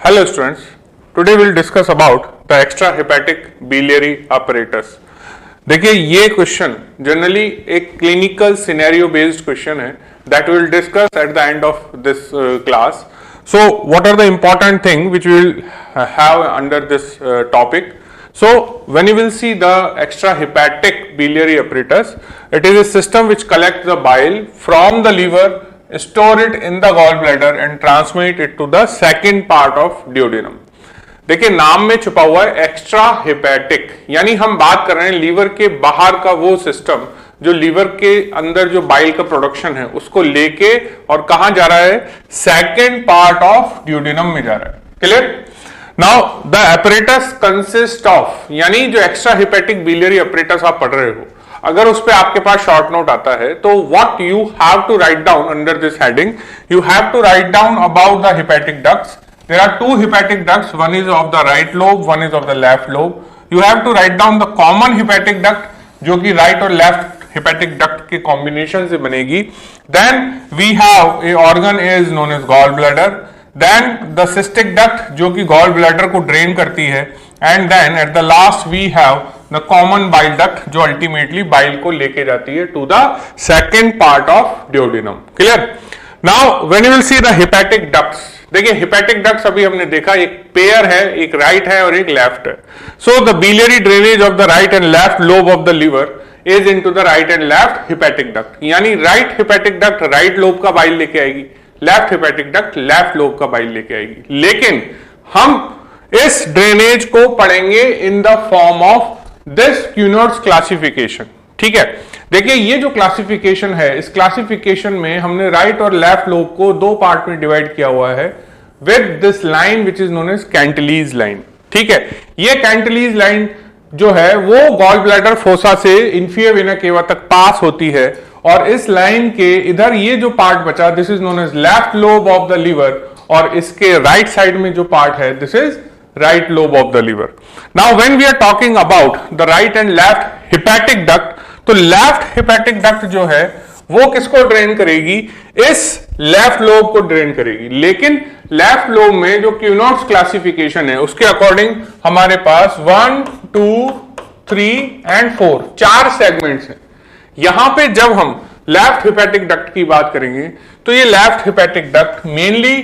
Hello students, today we'll discuss about the extrahepatic biliary apparatus. देखिए ये question generally एक clinical scenario based question है that we will discuss at the end of this class. So what are the important things which we will have under this topic? So when you will see the extrahepatic biliary apparatus, it is a system which collects the bile from the liver, store it in the gallbladder and transmit it to the second part of duodenum. देखिए नाम में छुपा हुआ है extra hepatic, यानी हम बात कर रहे हैं लीवर के बाहर का वो सिस्टम जो लीवर के अंदर जो बाइल का प्रोडक्शन है उसको लेके और कहां जा रहा है, सेकेंड पार्ट ऑफ ड्यूडेनम में जा रहा है. Clear? Now the apparatus consist of, यानी जो एक्स्ट्रा हेपेटिक बिलियरी एपरेटस आप पढ़ रहे हो, अगर उस पे आपके पास शॉर्ट नोट आता है तो what you have to write down under this heading, you have to write down about the hepatic ducts. There are two hepatic ducts, one is of the right lobe, one is of the left lobe. You have to write down the common hepatic duct जो कि right और left hepatic duct के combination से बनेगी. Then we have a organ is known as gall bladder, then the cystic duct जो कि gall bladder को drain करती है, and then at the last we have the common bile duct जो ultimately bile को लेके जाती है to the second part of duodenum. Clear? Now when you will see the hepatic ducts, देखिए hepatic ducts अभी हमने देखा एक पेयर है, एक राइट है और एक लेफ्ट है. So the biliary drainage of the right and left lobe of the liver is into the right and left hepatic duct, यानी right hepatic duct right lobe का बाइल लेके आएगी, left hepatic duct left lobe का bile लेके आएगी. लेकिन हम इस ड्रेनेज को पढ़ेंगे in the form of this Couinaud's classification. ठीक है, देखिए ये जो क्लासिफिकेशन है, इस क्लासिफिकेशन में हमने राइट और लेफ्ट लोब को दो पार्ट में डिवाइड किया हुआ है with this line which is known as Cantlie's line. ठीक है, ये कैंटिलीज लाइन जो है वो गॉल ब्लैडर फोसा से इंफीरियर वेना केवा तक पास होती है, और इस लाइन के इधर ये जो पार्ट बचा this is known as left lobe of the liver, और इसके राइट साइड में जो पार्ट है this is right lobe of the liver. Now when we are talking about the right and left hepatic duct, तो left hepatic duct जो है वो किसको ड्रेन करेगी, इस लेफ्ट लोब को ड्रेन करेगी. लेकिन लेफ्ट लोब में जो क्यूनॉट्स क्लासिफिकेशन है उसके अकॉर्डिंग हमारे पास 1, 2, 3 एंड 4 चार सेगमेंट्स हैं. यहां पे जब हम लेफ्ट हेपेटिक डक्ट की बात करेंगे तो ये लेफ्ट हेपेटिक डक्ट मेनली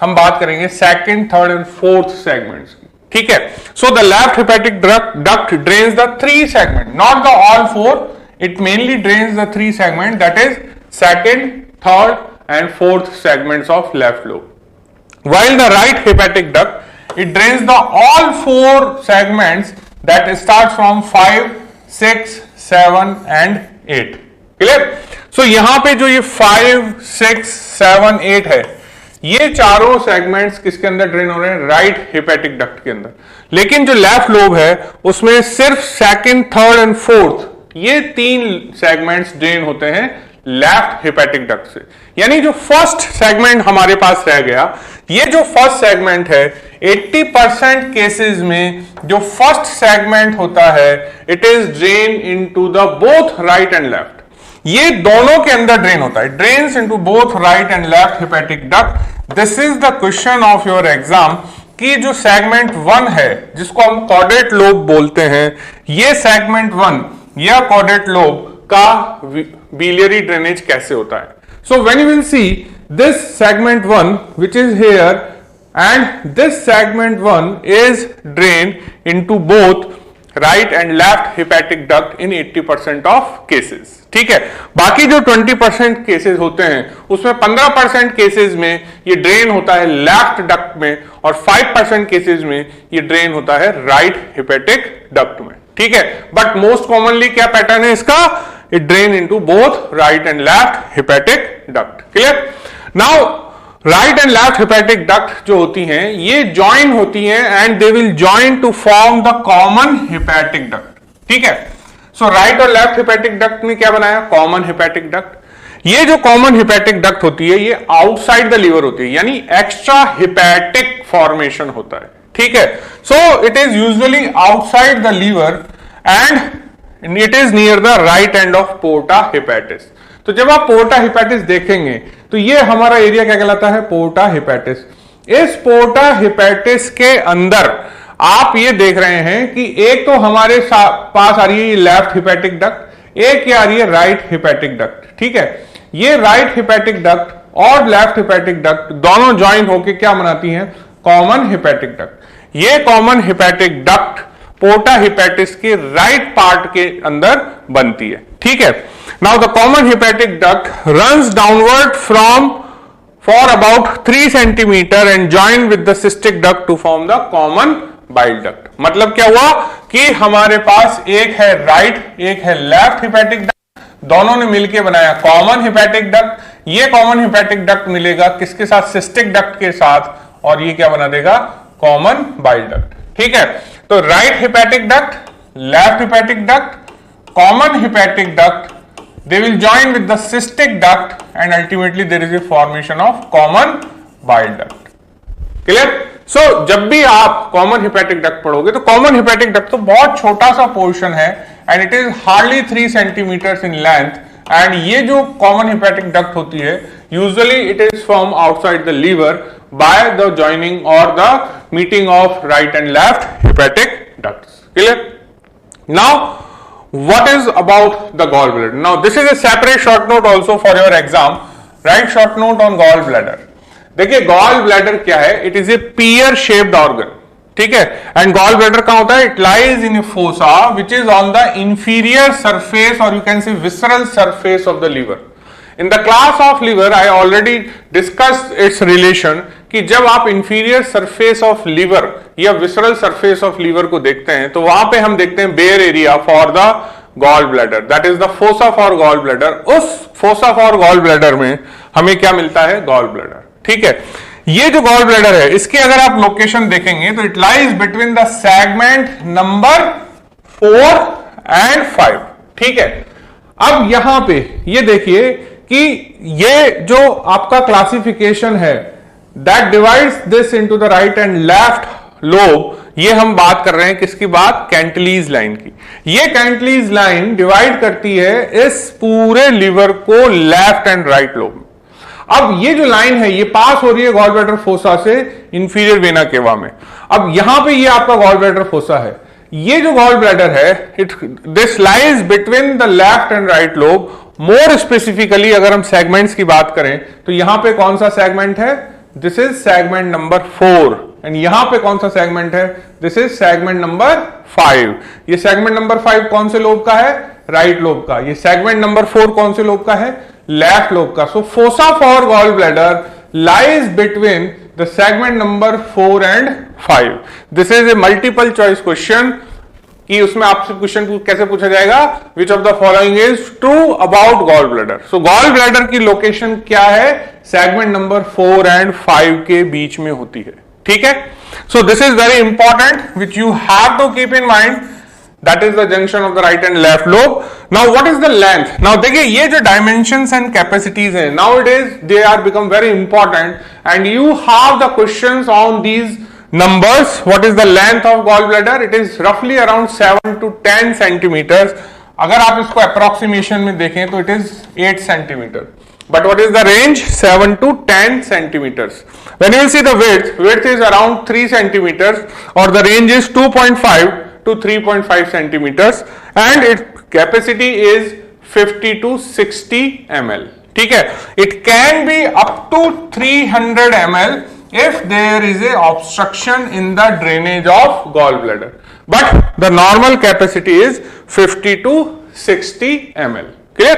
हम बात करेंगे second, third and fourth segments की. ठीक है, so the left hepatic duct drains the three segment, not the all four, it mainly drains the three segment, that is second, third and fourth segments of left lobe. while the right hepatic duct it drains the all four segments that start from 5, 6, 7 and 8. Clear? सो यहां पे जो ये 5, 6, 7, 8 है, ये चारों segments किसके अंदर drain हो रहे हैं, राइट हेपेटिक डक्ट के अंदर. लेकिन जो लेफ्ट लोब है उसमें सिर्फ सेकंड, थर्ड एंड फोर्थ ये तीन सेगमेंट्स ड्रेन होते हैं लेफ्ट हेपेटिक डक्ट से. यानी जो फर्स्ट सेगमेंट हमारे पास रह गया, ये जो फर्स्ट सेगमेंट है 80% केसेस में जो फर्स्ट सेगमेंट होता है it is drain into the both right and left. ये दोनों के अंदर ड्रेन होता है, drains into both right and left hepatic duct. This is the question of your exam कि जो सेगमेंट 1 है जिसको हम कॉर्डेट लोब बोलते हैं, ये सेगमेंट 1 या कॉर्डेट लोब का बिलियरी ड्रेनेज कैसे होता है. So when you will see this segment 1 which is here and this segment 1 is drain into both right and left hepatic duct in 80% of cases. ठीक है, बाकी जो 20% केसेस होते हैं उसमें 15% केसेस में ये ड्रेन होता है लेफ्ट डक्ट में, और 5% केसेस में ये ड्रेन होता है राइट हेपेटिक डक्ट में. ठीक है, बट मोस्ट कॉमनली क्या पैटर्न है इसका, it drain into both right and left hepatic duct. Clear? Now right and left hepatic duct जो होती हैं ये ज्वाइन होती हैं and they will join to form the common hepatic duct. ठीक है, सो राइट और लेफ्ट हेपेटिक डक्ट ने क्या बनाया, कॉमन हेपेटिक डक्ट. ये जो कॉमन हेपेटिक डक्ट होती है ये आउटसाइड द लीवर होती है, यानी एक्स्ट्रा हेपेटिक फॉर्मेशन होता है. ठीक है, so it is usually outside the liver and it is near the right end of porta hepatis. तो जब आप पोर्टा हेपेटिस देखेंगे तो ये हमारा एरिया क्या कहलाता है, पोर्टा हेपेटिस. इस पोर्टा हिपैटिस के अंदर आप ये देख रहे हैं कि एक तो हमारे पास आ रही है लेफ्ट हिपैटिक डक्ट, एक ये आ रही है राइट हिपैटिक डक्ट। ठीक है, ये राइट हिपैटिक डक्ट और लेफ्ट हिपैटिक डक्ट दोनों ज्वाइन होकर क्या बनाती हैं? Common hepatic duct. ये common hepatic duct porta hepatis के राइट पार्ट के अंदर बनती है। ठीक है, now the common hepatic duct runs downward from for about 3 centimetre and join with the cystic duct to form the common bile duct. मतलब क्या हुआ कि हमारे पास एक है राइट, एक है लेफ्ट हिपैटिक डक्ट, दोनों ने मिलकर बनाया कॉमन हिपैटिक डक्ट। ये कॉमन हिपैटिक डक्ट मिलेगा किसके साथ? सिस्टिक डक्ट के साथ, और ये क्या बना देगा? Common bile duct. ठीक है, तो right hepatic duct, left hepatic duct, common hepatic duct, they will join with the cystic duct and ultimately there is a formation of common bile duct. Clear? So जब भी आप common hepatic duct पढ़ोगे तो common hepatic duct तो बहुत छोटा सा portion है and it is hardly 3 centimeters in length and ये जो common hepatic duct होती है usually it is from outside the liver by the joining or the meeting of right and left hepatic ducts. Clear? Now what is about the gallbladder? Now this is a separate short note also for your exam. Write short note on gallbladder. देखिए gallbladder क्या है? It is a pear shaped organ. ठीक है, and gallbladder कहाँ होता है? It lies in a fossa which is on the inferior surface or you can say visceral surface of the liver. In the class of liver I already discussed its relation कि जब आप inferior surface of liver या visceral surface of liver को देखते हैं तो वहां पे हम देखते हैं bare area for the gall bladder, that is the fossa for gall bladder. उस फोसा फॉर गॉल ब्लैडर में हमें क्या मिलता है? Gall bladder. ठीक है, ये जो गॉल ब्लैडर है इसके अगर आप लोकेशन देखेंगे तो it lies between the segment number 4 and 5। ठीक है, अब यहां पे ये देखिए कि ये जो आपका क्लासिफिकेशन है that divides this into the right and left lobe, ये हम बात कर रहे हैं किसकी बात? कैंटिलीज लाइन की। ये कैंटिलीज लाइन डिवाइड करती है इस पूरे लिवर को लेफ्ट एंड राइट लोब में। अब ये जो लाइन है ये पास हो रही है गॉल ब्लैडर फोसा से इंफीरियर वेना केवा में। अब यहां पे ये आपका गॉल ब्लैडर फोसा है। ये जो गॉल ब्लैडर है this lies between the left and right lobe. More specifically अगर हम सेगमेंट्स की बात करें तो यहां पे कौन सा सेगमेंट है? This is segment number 4 and यहां पे कौन सा सेगमेंट है? This is segment number 5। ये सेगमेंट नंबर 5 कौन से लोब का है? राइट लोब का। ये सेगमेंट नंबर 4 कौन से लोब का है? लेफ्ट लोब का। So fossa for gall bladder lies between the segment number 4 and 5। This is a multiple choice question कि उसमें आपसे क्वेश्चन कैसे पूछा जाएगा? Which of the following is true about gall bladder. So gall bladder की location क्या है? Segment number 4 and 5 के बीच में होती है। ठीक है, so this is very important which you have to keep in mind, that is the junction of the right and left lobe. Now what is the length? Now देखिए ये जो dimensions and capacities हैं now it is they are become very important and you have the questions on these numbers. What is the length of gallbladder? It is roughly around 7 to 10 centimeters. अगर आप इसको approximation में देखें तो it is 8 centimeter. But what is the range? 7 to 10 centimeters. When you will see the width is around 3 centimeters or the range is 2.5 to 3.5 centimeters and its capacity is 50 to 60 ml. ठीक है, it can be up to 300 ml if there is a obstruction in the drainage of gallbladder, but the normal capacity is 50 to 60 ml. Clear?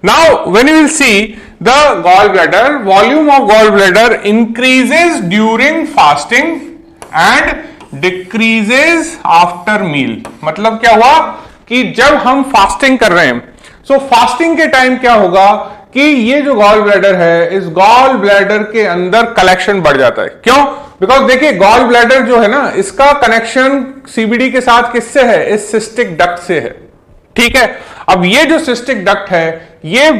Now when you will see the gallbladder, volume of gallbladder increases during fasting and decreases after meal. मतलब क्या हुआ कि जब हम fasting कर रहे हैं, सो fasting के टाइम क्या होगा कि ये जो गॉल ब्लैडर है इस गॉल ब्लैडर के अंदर कलेक्शन बढ़ जाता है। क्यों? बिकॉज देखिए गॉल ब्लैडर जो है ना इसका कनेक्शन सीबीडी के साथ किससे है? इस सिस्टिक डक्ट से है। ठीक है, अब ये जो सिस्टिक डक्ट है ये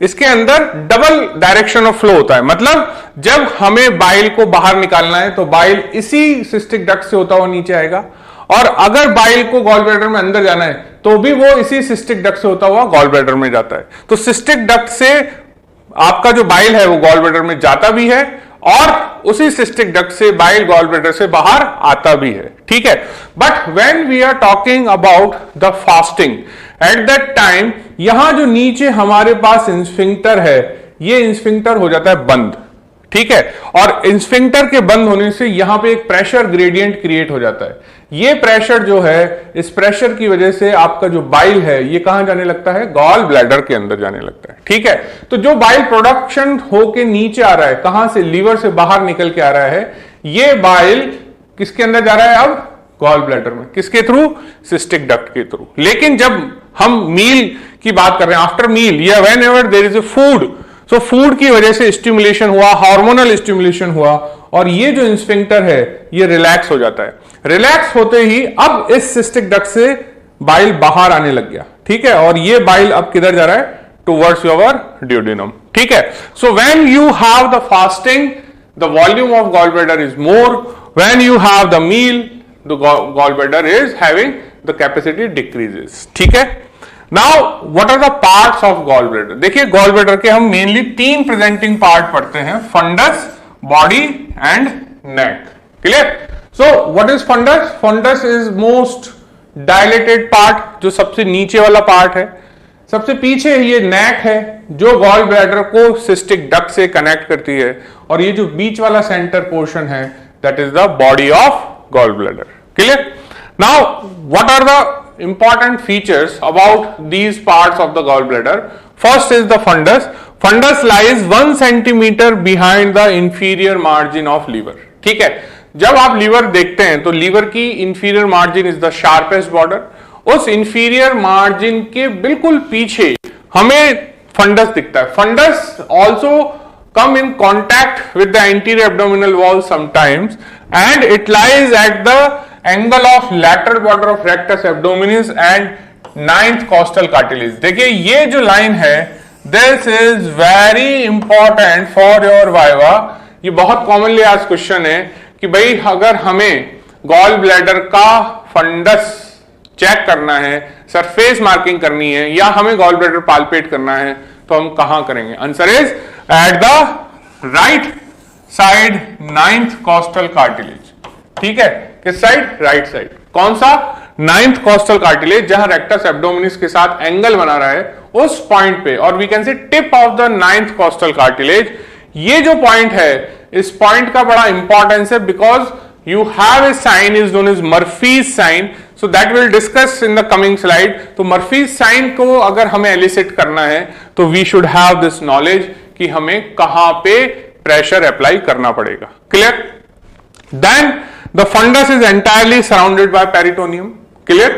इसके अंदर डबल डायरेक्शन ऑफ फ्लो होता है। मतलब जब हमें बाइल को बाहर निकालना है तो बाइल इसी सिस्टिक डक्ट से होता हुआ नीचे आएगा और अगर बाइल को गॉल ब्लैडर में अंदर जाना है तो भी वो इसी सिस्टिक डक्ट से होता हुआ गॉल ब्लैडर में जाता है। तो सिस्टिक डक्ट से आपका जो बाइल है वो गॉल ब्लैडर में जाता भी है और उसी सिस्टिक डक्ट से बाइल गॉल ब्लैडर से बाहर आता भी है, ठीक है। But when we are talking about the fasting, at that time यहां जो नीचे हमारे पास इंस्फिंक्टर है, ये इंस्फिंक्टर हो जाता है बंद, ठीक है। और इंस्फिंक्टर के बंद होने से यहां पे एक प्रेशर ग्रेडियंट क्रिएट हो जाता है। ये प्रेशर जो है, इस प्रेशर की वजह से आपका जो बाइल है ये कहां जाने लगता है, गॉल ब्लैडर के अंदर जाने लगता है, ठीक है। तो जो बाइल प्रोडक्शन होके नीचे आ रहा है, कहां से, लीवर से बाहर निकल के आ रहा है, ये बाइल किसके अंदर जा रहा है अब, गॉल ब्लैडर में, किसके थ्रू, सिस्टिक डक्ट के थ्रू। लेकिन जब हम मील की बात कर रहे हैं, आफ्टर मील या whenever there is a food, तो फूड की वजह से स्टिमुलेशन हुआ, हार्मोनल स्टिमुलेशन हुआ, और ये जो इंस्फिंक्टर है ये रिलैक्स हो जाता है। रिलैक्स होते ही अब इस सिस्टिक डक्ट से बाइल बाहर आने लग गया, ठीक है। और ये बाइल अब किधर जा रहा है, टुवर्ड्स योर ड्यूडेनम, ठीक है। So when you have the fasting, the volume of gall bladder is more, when you have the meal, the gall bladder is having the capacity decreases, ठीक है। Now what are the parts of gall bladder. देखिए गॉल bladder के हम mainly 3 presenting part पढ़ते हैं, fundus, body and neck, clear. So what is fundus, fundus is most dilated part, जो सबसे नीचे वाला पार्ट है। सबसे पीछे ये नेक है जो गॉल ब्लैडर को सिस्टिक डक्ट से कनेक्ट करती है, और ये जो बीच वाला सेंटर पोर्शन है that is the body of gall bladder, clear. Now what are the important features about these parts of the gallbladder. First is the fundus. Fundus lies 1 centimeter behind the inferior margin of liver, ठीक है। जब आप liver देखते हैं तो liver की inferior margin is the sharpest border, उस inferior margin के बिल्कुल पीछे हमें फंडस दिखता है। Fundus also come in contact with the anterior abdominal wall sometimes, and it lies at the angle of lateral border of rectus abdominis and 9th costal cartilage. देखिए ये जो लाइन है, this is very important for your viva. ये बहुत commonly आज question है कि भाई अगर हमें गॉल ब्लैडर का फंडस चेक करना है, सरफेस मार्किंग करनी है, या हमें गॉल ब्लैडर पाल्पेट करना है, तो हम कहां करेंगे। Answer is at the right side 9th costal cartilage, ठीक है। किस साइड, राइट साइड। कौन सा, 9th कॉस्टल कार्टिलेज, जहां रेक्टस एब्डोमिनिस के साथ एंगल बना रहा है उस पॉइंट पे, और we can say tip of the 9th costal cartilage. ये जो पॉइंट है, इस पॉइंट का बड़ा इंपॉर्टेंस है, because you have a sign is known as Murphy's sign, so that we'll discuss in the coming slide. तो Murphy's sign को अगर हमें elicit करना है तो we should have this knowledge कि हमें कहां पे pressure apply करना पड़ेगा, clear? Then the fundus is entirely surrounded by peritoneum, clear?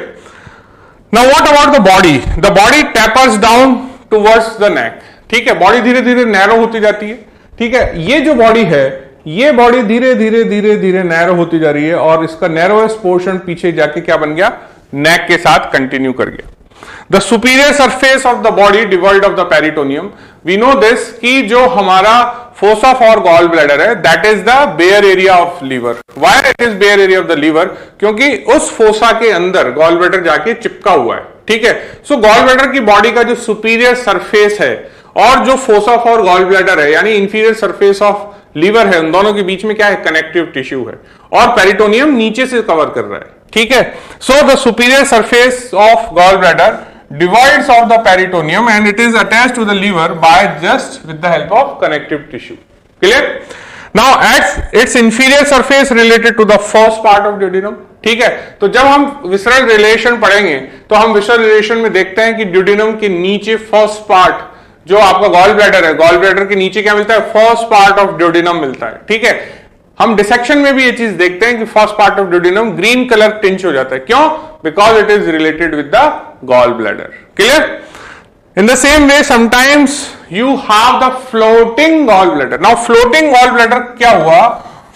Now what about the body? The body tapers down towards the neck, ठीक है। बॉडी धीरे धीरे नैरो होती जाती है, ठीक है। ये जो बॉडी है, ये बॉडी धीरे धीरे धीरे धीरे नैरो होती जा रही है, और इसका नैरोएस्ट पोर्शन पीछे जाके क्या बन गया, नेक के साथ कंटिन्यू कर गया। The superior surface of the body devoid of the peritoneum, we know this कि जो हमारा फोसा फॉर गॉल ब्लैडर है that is the bare area of liver. Why it is bare area of the liver, क्योंकि उस fossa के अंदर gall bladder जाके चिपका हुआ है, ठीक है। सो गॉल ब्लैडर की बॉडी का जो सुपीरियर सरफेस है और जो फोसा फॉर गॉल ब्लैडर है, यानी इंफीरियर सरफेस ऑफ लीवर है, उन दोनों के बीच में क्या है, कनेक्टिव टिश्यू है, और पेरिटोनियम नीचे से कवर कर रहा है, ठीक है। So the superior surface of gall bladder divides of the peritoneum and it is attached to the liver by just with the help of connective tissue, clear. Now at its inferior surface related to the first part of duodenum, ठीक है। तो जब हम visceral relation पढ़ेंगे तो हम visceral relation में देखते हैं कि ड्यूडेनम के नीचे फर्स्ट पार्ट जो आपका गॉल ब्लैडर है, गॉल ब्लैडर के नीचे क्या मिलता है, फर्स्ट पार्ट ऑफ ड्यूडेनम मिलता है, ठीक है। हम डिसेक्शन में भी ये चीज देखते हैं कि first part of duodenum green colour tinge हो जाता है, क्यों, because it is related with the gall bladder, clear. In the same way sometimes you have the floating gall bladder. Now floating gall bladder क्या हुआ,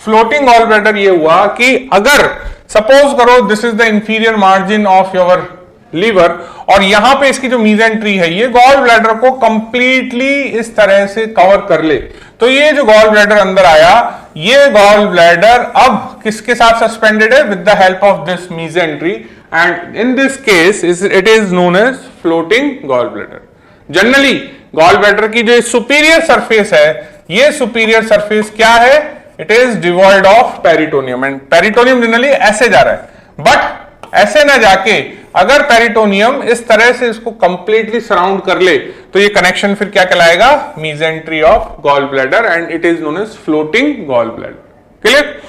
floating gall bladder ये हुआ कि अगर सपोज करो this is the inferior margin of your liver, और यहां पे इसकी जो मीजेंट्री है ये गॉल ब्लैडर को कंप्लीटली इस तरह से कवर कर ले, तो ये जो गॉल ब्लैडर अंदर आया, ये गॉल ब्लैडर अब किसके साथ सस्पेंडेड है, with the help of this mesentery, and in this case it is known as floating gall bladder. Generally gall bladder की जो सुपीरियर सरफेस है ये सुपीरियर सरफेस क्या है, it is devoid of peritoneum, and peritoneum generally ऐसे जा रहा है, बट ऐसे ना जाके अगर पेरिटोनियम इस तरह से इसको कंप्लीटली सराउंड कर ले तो ये कनेक्शन फिर क्या कहलाएगा, mesentery of gall bladder, and it is known as floating gall bladder. Clear?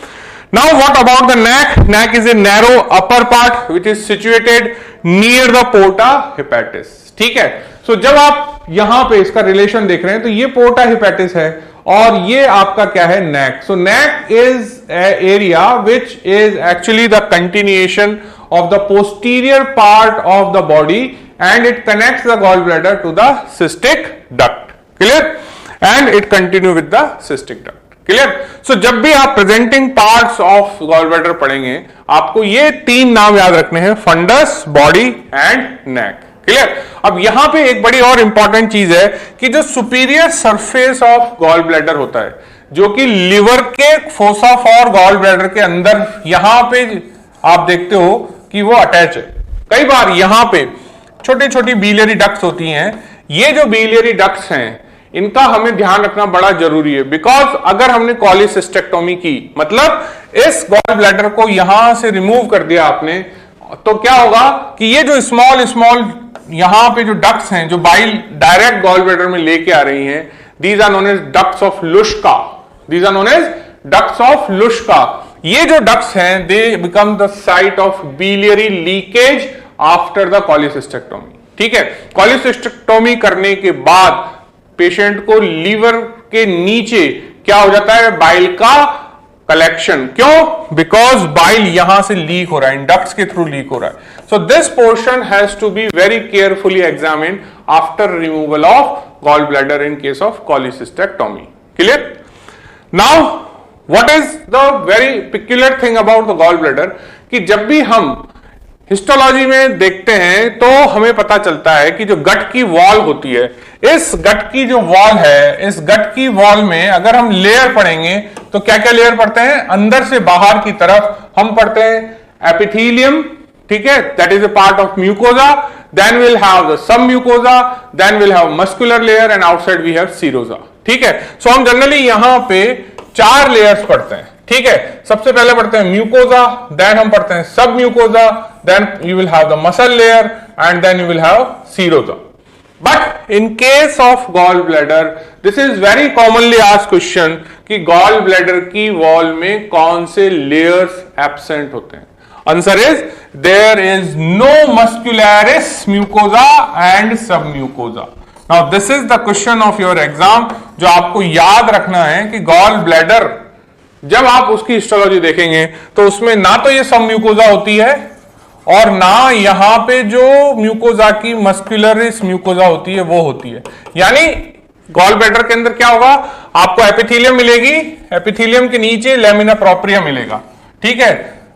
Now what about the neck? Neck is a narrow upper part which is situated near the porta hepatis. ठीक है, so जब आप यहां पे इसका relation देख रहे हैं तो ये पोर्टा हेपेटिस है और ये आपका क्या है, neck. So neck is an area which is actually the continuation of the posterior part of the body and it connects the gallbladder to the cystic duct. Clear? And it continue with the cystic duct. Clear? So जब भी आप presenting parts of gall bladder पढ़ेंगे आपको ये तीन नाम याद रखने हैं, fundus, body and neck. Clear? अब यहां पे एक बड़ी और इंपॉर्टेंट चीज है कि जो superior surface of gall bladder होता है जो कि लिवर के फोसा फॉर गॉल ब्लैडर के अंदर यहां पे आप देखते हो कि वो अटैच है. कई बार यहां पे छोटी छोटी बिलियरी डक्ट्स होती हैं. ये जो बिलियरी डक्ट्स हैं इनका हमें ध्यान रखना बड़ा जरूरी है, बिकॉज अगर हमने कॉलिसिस्टेक्टोमी की, मतलब इस गॉल ब्लैडर को यहां से रिमूव कर दिया आपने, तो क्या होगा कि ये जो स्मॉल स्मॉल यहां पे जो डक्ट्स हैं जो बाइल डायरेक्ट गॉल ब्लैडर में लेके आ रही हैं, these are known as ducts of Luschka. These are known as ducts of Luschka. ये जो डक्ट्स हैं they become the site of biliary leakage after the cholecystectomy. ठीक है, कॉलिसिस्टेक्टोमी करने के बाद पेशेंट को लीवर के नीचे क्या हो जाता है, बाइल का कलेक्शन. क्यों? बिकॉज बाइल यहां से लीक हो रहा है, डक्ट्स के थ्रू लीक हो रहा है. So this portion has to be very carefully examined after removal of gall bladder in case of cholecystectomy. Clear? Now what is the very peculiar thing about the gall bladder कि जब भी हम histology में देखते हैं तो हमें पता चलता है कि जो गट की वॉल होती है, इस गट की जो वॉल है, इस गट की वॉल में अगर हम लेयर पढ़ेंगे तो क्या क्या लेयर पढ़ते हैं, अंदर से बाहर की तरफ हम पढ़ते हैं एपिथेलियम. ठीक है, that is a part of mucosa. Then will have the sub mucosa, then will have muscular layer and outside we have serosa. ठीक है, सो हम जनरली यहां पे 4 लेयर्स पढ़ते हैं. ठीक है, सबसे पहले पढ़ते हैं म्यूकोजा, देन हम पढ़ते हैं सब mucosa, then you will have the muscle layer and then you will have serosa. But in case of gallbladder, this is very commonly asked question कि gallbladder की wall में कौन से layers absent होते हैं. Answer is there is no muscularis mucosa and submucosa. Now this is the question of your exam जो आपको याद रखना है कि gallbladder जब आप उसकी हिस्टोलॉजी देखेंगे तो उसमें ना तो ये सबम्यूकोजा होती है और ना यहां पे जो म्यूकोजा की मस्कुलरिस म्यूकोजा होती है वो होती है. यानी गॉल ब्लैडर के अंदर क्या होगा, आपको एपिथेलियम मिलेगी, एपिथेलियम के नीचे लैमिना प्रोप्रिया मिलेगा. ठीक है,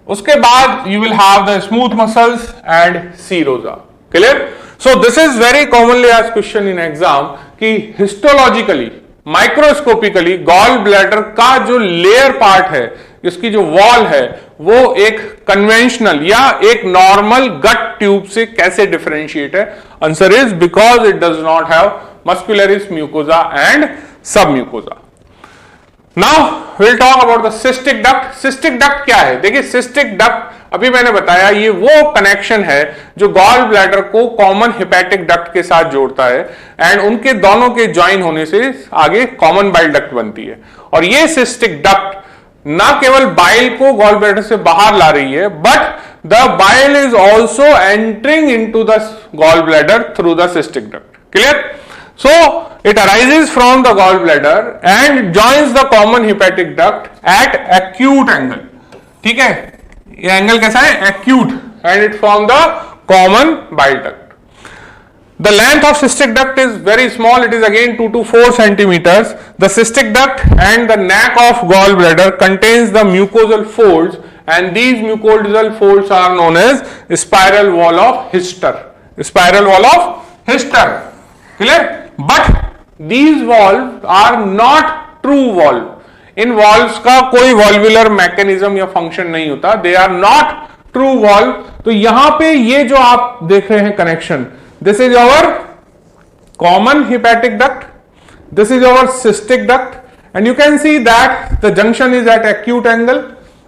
उसके बाद you will have the smooth muscles and serosa. Clear? So this is very commonly asked question in exam कि हिस्टोलॉजिकली माइक्रोस्कोपिकली गॉल ब्लैडर का जो लेयर पार्ट है, इसकी जो वॉल है, वो एक कन्वेंशनल या एक नॉर्मल गट ट्यूब से कैसे डिफरेंशिएट है. Answer is because it does not have muscularis mucosa and sub mucosa. Now will talk about the cystic duct. Cystic duct क्या है? देखिए, सिस्टिक डक्ट अभी मैंने बताया ये वो कनेक्शन है जो गॉल ब्लैडर को कॉमन हेपेटिक डक्ट के साथ जोड़ता है एंड उनके दोनों के ज्वाइन होने से आगे कॉमन बाइल डक्ट बनती है. और ये सिस्टिक डक्ट ना केवल बाइल को गॉल ब्लैडर से बाहर ला रही है, but the bile is also entering into the gall bladder through the cystic duct. Clear? So it arises from the gallbladder and joins the common hepatic duct at acute angle. ठीक है, ये angle कैसा है, acute, and it form the common bile duct. The length of cystic duct is very small. It is again 2 to 4 centimeters. The cystic duct and the neck of gallbladder contains the mucosal folds, and these mucosal folds are known as spiral wall of Hister. Spiral wall of Hister. Clear? But these valves are not true valve. In valves का कोई valvular mechanism या function नहीं होता. They are not true valve. तो यहां पे ये जो आप देख रहे हैं connection, this is our common hepatic duct, this is our cystic duct, and you can see that the junction is at acute angle,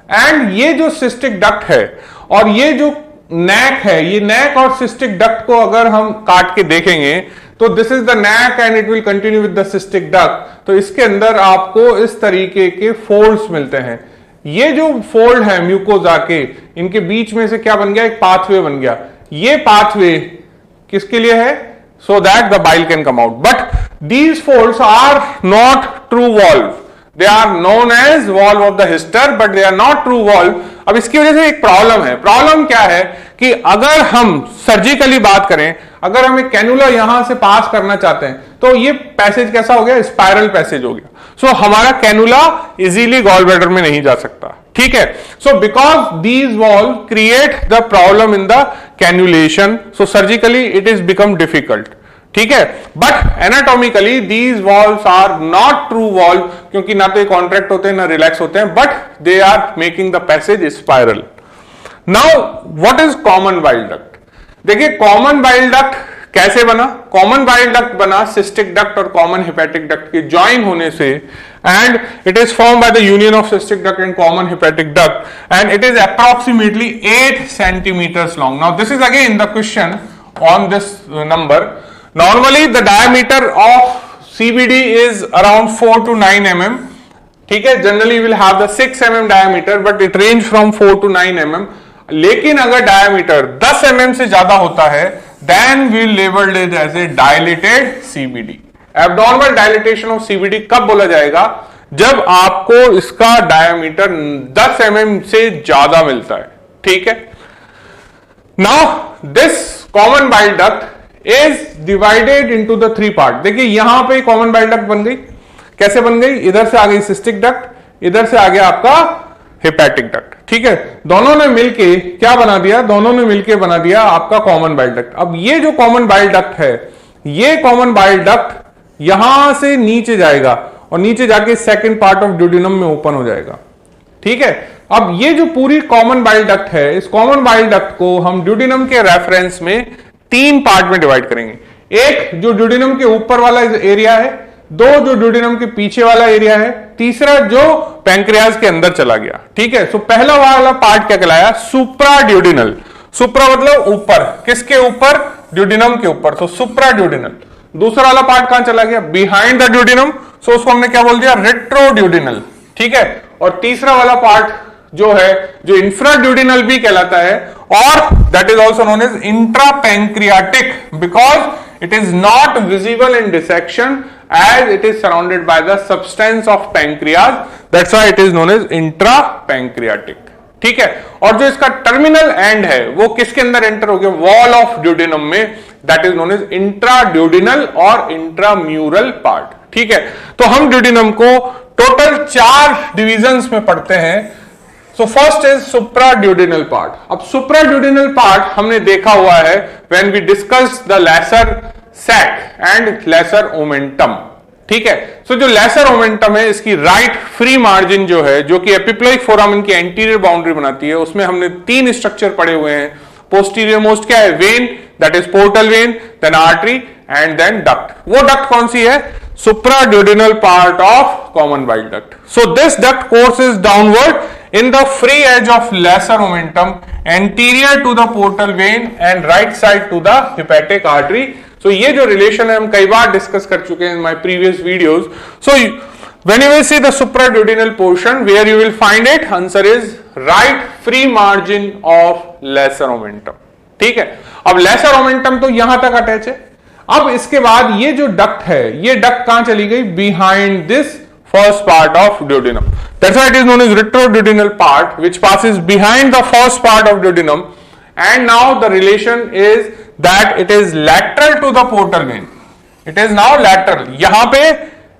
and ये जो सिस्टिक डक्ट है और ये जो नेक है, ये नेक और सिस्टिक डक्ट को अगर हम काट के देखेंगे तो this is the neck and it will continue with the cystic duct. तो इसके अंदर आपको इस तरीके के फोल्ड्स मिलते हैं। ये जो फोल्ड है म्यूकोजा के, इनके बीच में से क्या बन गया, एक पाथवे बन गया। ये पाथवे किसके लिए है, so that the bile can come out, but these folds are not true valve, they are known as valve of the Heister but they are not true valve. अब इसकी वजह से एक प्रॉब्लम है। प्रॉब्लम क्या है कि अगर हम सर्जिकली बात करें, अगर हम एक कैनुला यहां से पास करना चाहते हैं तो ये पैसेज कैसा हो गया, स्पाइरल पैसेज हो गया। सो हमारा कैनुला इजीली गॉल ब्लैडर में नहीं जा सकता, ठीक है। So because these valve create the problem in the cannulation, so surgically it is become difficult, ठीक है। But anatomically these valves are not true valve, क्योंकि ना तो ये कॉन्ट्रैक्ट होते हैं ना रिलैक्स होते हैं, but they are making the passage spiral. Now what is common bile duct? देखिए कॉमन बाइल डक्ट कैसे बना। कॉमन बाइल डक्ट बना सिस्टिक डक्ट और कॉमन हेपेटिक डक्ट के ज्वाइन होने से, and it is form by the union of cystic duct and common hepatic duct, and it is approximately 8 centimeters long. Now this is again the question on this number. Normally the diameter of CBD is around 4 to 9 mm. ठीक है, generally will have the 6 mm diameter, but it range from 4 to 9 mm. लेकिन अगर diameter 10 mm से ज्यादा होता है, then we labeled it as a dilated CBD. Abnormal dilatation of CBD कब बोला जाएगा, जब आपको इसका डायमीटर 10 mm से ज्यादा मिलता है, ठीक है। Now this common bile duct is divided into the 3 part. देखिए यहां पे कॉमन बाइल डक्ट बन गई, कैसे बन गई, इधर से आ गई सिस्टिक डक्ट, इधर से आ गया आपका हेपेटिक डक्ट, ठीक है। दोनों ने मिलके क्या बना दिया, दोनों ने मिलके बना दिया आपका कॉमन बाइल डक्ट। अब ये जो कॉमन बाइल डक्ट है, ये कॉमन बाइल डक्ट यहां से नीचे जाएगा और नीचे जाके सेकेंड पार्ट ऑफ ड्यूडेनम में ओपन हो जाएगा, ठीक है। अब ये जो पूरी कॉमन बाइल डक्ट है, इस कॉमन बाइल डक्ट को हम ड्यूडेनम के रेफरेंस में 3 पार्ट में डिवाइड करेंगे। एक जो ड्यूडेनम के ऊपर वाला एरिया है, 2 जो ड्यूडेनम के पीछे वाला एरिया है, तीसरा जो पैंक्रियाज के अंदर चला गया, ठीक है। सो पहला वाला पार्ट क्या कहलाया, सुप्रा ड्यूडेनल। सुप्रा मतलब ऊपर, किसके ऊपर, ड्यूडेनम के ऊपर, तो सुप्रा ड्यूडेनल। दूसरा वाला पार्ट कहां चला गया, बिहाइंड द ड्यूडेनम, सो उसको हमने क्या बोल दिया, रेट्रो ड्यूडेनल, ठीक है। और तीसरा वाला पार्ट जो है, जो इंफ्राड्यूडेनल भी कहलाता है, और that is also known as intrapancreatic, because it is not visible in dissection as it is surrounded by the substance of pancreas, that's why it is known as intrapancreatic, ठीक है। और जो इसका टर्मिनल एंड है वो किसके अंदर enter हो गया, वॉल ऑफ ड्यूडेनम में, दैट इज नोन एज इंट्राड्यूडेनल और इंट्राम्यूरल पार्ट, ठीक है। तो हम ड्यूडेनम को टोटल 4 डिविजन्स में पढ़ते हैं। So first is supraduodenal part. अब सुप्राड्यूडेनल पार्ट हमने देखा हुआ है when we discuss the lesser sac and lesser omentum, ठीक है। सो जो लेसर ओमेंटम है, इसकी राइट फ्री मार्जिन जो है, जो कि एपिप्लोइक फोरामेन की एंटीरियर बाउंड्री बनाती है, उसमें हमने 3 स्ट्रक्चर पढ़े हुए हैं। पोस्टीरियर मोस्ट क्या है, vein, that is portal vein, then artery and then duct. वो डक्ट कौन सी है, supraduodenal part of common bile duct. So this duct courses downward in the free edge of lesser omentum anterior to the portal vein and right side to the hepatic artery. So ये जो relation है हम कई बार discuss कर चुके हैं in my previous videos. So when you will see the supraduodenal portion, where you will find it, answer is right free margin of lesser omentum, ठीक है। अब lesser omentum तो यहां तक अटैच है। अब इसके बाद ये जो डक्ट है, ये डक्ट कहां चली गई, behind this first part of duodenum. That's why it is known as retroduodenal part, which passes behind the first part of duodenum, and now the relation is that it is lateral to the portal vein. It is now lateral. यहां पे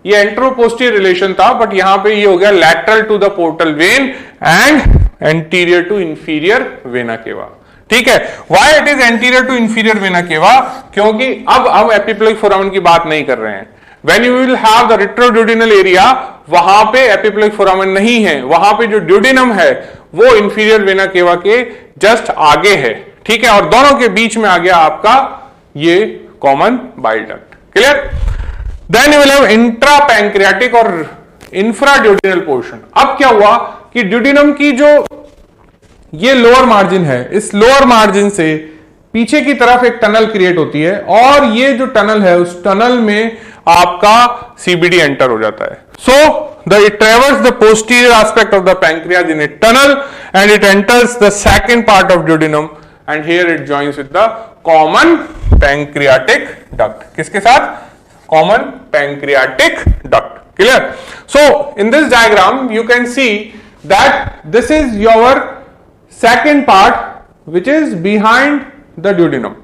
ये anteroposterior relation था, but यहां पे ये हो गया lateral to the portal vein and anterior to inferior vena cava, ठीक है। Why it is anterior to inferior vena cava? क्योंकि अब हम एपिप्लोइक फोरामेन की बात नहीं कर रहे हैं। When you will have the retroduodenal area, वहां पे एपिप्लोइक फोरामेन नहीं है, वहां पे जो ड्यूडेनम है वो इंफीरियर वेना केवा के जस्ट आगे है, ठीक है। और दोनों के बीच में आ गया आपका ये common bile duct, clear. Then you will have intrapancreatic और इंफ्राड्यूडिनल पोर्शन। अब क्या हुआ कि ड्यूडिनम की जो ये लोअर मार्जिन है, इस लोअर मार्जिन से पीछे की तरफ एक टनल क्रिएट होती है और ये जो टनल है उस टनल में आपका सीबीडी एंटर हो जाता है। सो it traverses the posterior aspect of the pancreas in a tunnel and it enters the second part of duodenum and here it joins with the common pancreatic duct. किसके साथ? Common pancreatic duct. Clear? So in this diagram you can see that this is your second part which is behind the duodenum.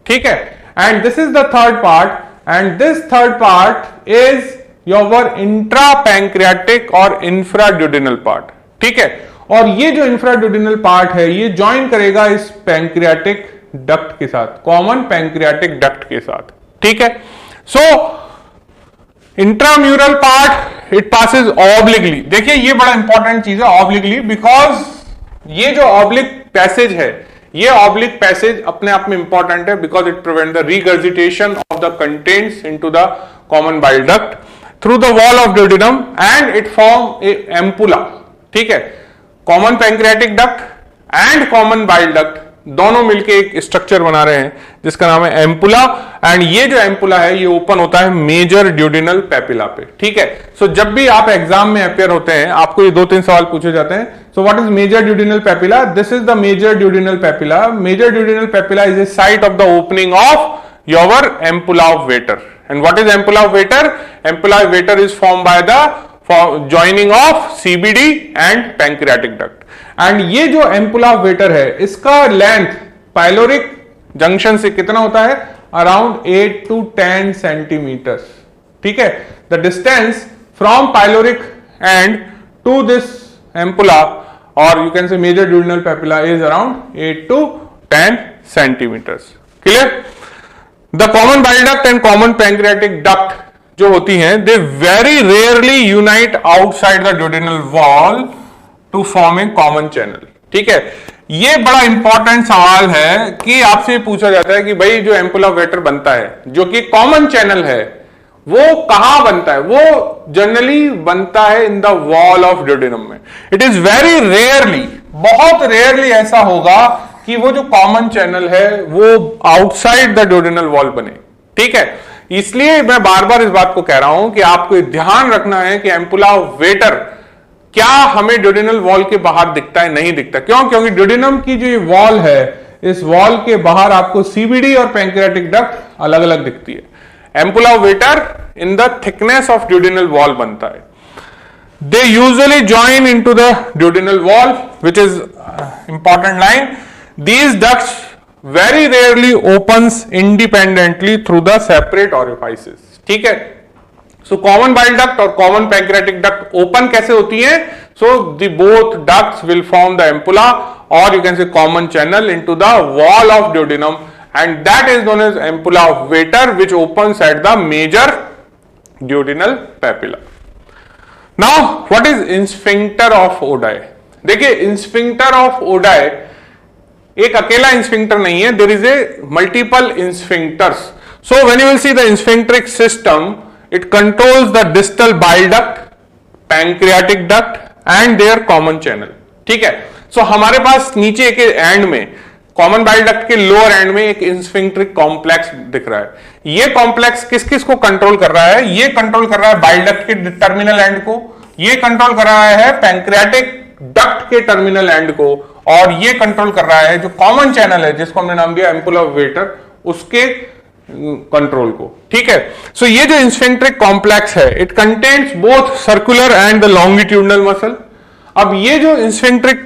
ठीक है? And this is the third part and this third part is your intra pancreatic और इंफ्राड्यूडिनल part. ठीक है, और ये जो इंफ्राड्यूडिनल part है ये ज्वाइन करेगा इस पैंक्रियाटिक डक्ट के साथ, कॉमन पैंक्रियाटिक डक्ट के साथ। ठीक है, so intramural part it passes obliquely. देखिए ये बड़ा इंपॉर्टेंट चीज है ऑब्लिकली, बिकॉज ये जो ऑब्लिक पैसेज है, ये ऑब्लिक पैसेज अपने आप में इंपॉर्टेंट है because it prevent the regurgitation of the contents into the common bile duct through the wall of duodenum and it form a ampulla। ठीक है, common pancreatic duct and common bile duct दोनों मिलके एक structure बना रहे हैं जिसका नाम है एम्पुला, एंड ये जो एम्पुला है ये ओपन होता है मेजर ड्यूडिनल पेपिला पे। ठीक है, सो जब भी आप एग्जाम में अपेयर होते हैं आपको ये 2-3 सवाल पूछे जाते हैं। So what is major duodenal papilla? This is the major duodenal papilla. Major duodenal papilla is a site of the opening of your ampulla of Vater. And what is ampulla of Vater? Ampulla of Vater is formed by the joining of CBD and pancreatic duct. And ये जो ampulla of Vater है इसका length pyloric junction से कितना होता है? Around 8 to 10 centimetre. ठीक है, the distance from pyloric end to this ampulla or you can say major duodenal papilla is around 8 to 10 centimeters. Clear? The common bile duct and common pancreatic duct जो होती हैं they very rarely unite outside the duodenal wall to form a common channel। ठीक है, ये बड़ा important सवाल है कि आपसे पूछा जाता है कि भाई जो एम्पुला वेटर बनता है जो कि कॉमन चैनल है वो कहां बनता है? वो जनरली बनता है in the wall of duodenum में। इट इज वेरी रेयरली, बहुत रेयरली ऐसा होगा कि वो जो कॉमन चैनल है वो आउटसाइड द ड्यूडेनल वॉल बने। ठीक है, इसलिए मैं बार बार इस बात को कह रहा हूं कि आपको ध्यान रखना है कि एम्पुला ऑफ वेटर क्या हमें ड्यूडेनल वॉल के बाहर दिखता है? नहीं दिखता। क्यों? क्योंकि ड्यूडेनम की जो वॉल है इस वॉल के बाहर आपको सीबीडी और पैंक्रियाटिक डक्ट अलग अलग दिखती है। Ampulla of waiter in the thickness of duodenal wall बनता है। They usually join into the duodenal wall which is important line. These ducts very rarely opens independently through the separate orifices। ठीक है, so common bile duct और common pancreatic duct open कैसे होती है? So the both ducts will form the ampulla or you can say common channel into the wall of duodenum and that is known as ampulla of Vater which opens at the major duodenal papilla। Now what is sphincter of Oddi? देखिए sphincter of Oddi एक अकेला sphincter नहीं है, there is a multiple sphincters. So when you will see the sphincteric system it controls the distal bile duct, pancreatic duct and their common channel. ठीक है, so हमारे पास नीचे के एंड में कॉमन बाइल डक्ट के लोअर एंड में एक इंस्फिंक्ट्रिक कॉम्प्लेक्स दिख रहा है। ये कॉम्प्लेक्स किस किस को कंट्रोल कर रहा है? ये कंट्रोल कर रहा है बाइल डक्ट के टर्मिनल एंड को, ये कंट्रोल कर रहा है पैंक्रियाटिक डक्ट के टर्मिनल एंड को, और ये कंट्रोल कर रहा है जो कॉमन चैनल है जिसको हमने नाम दिया एम्पुला ऑफ वेटर उसके कंट्रोल को। ठीक है, सो ये जो इंस्फिंक्ट्रिक कॉम्प्लेक्स है it contains both circular and the longitudinal muscle. अब ये जो इंस्फिंक्ट्रिक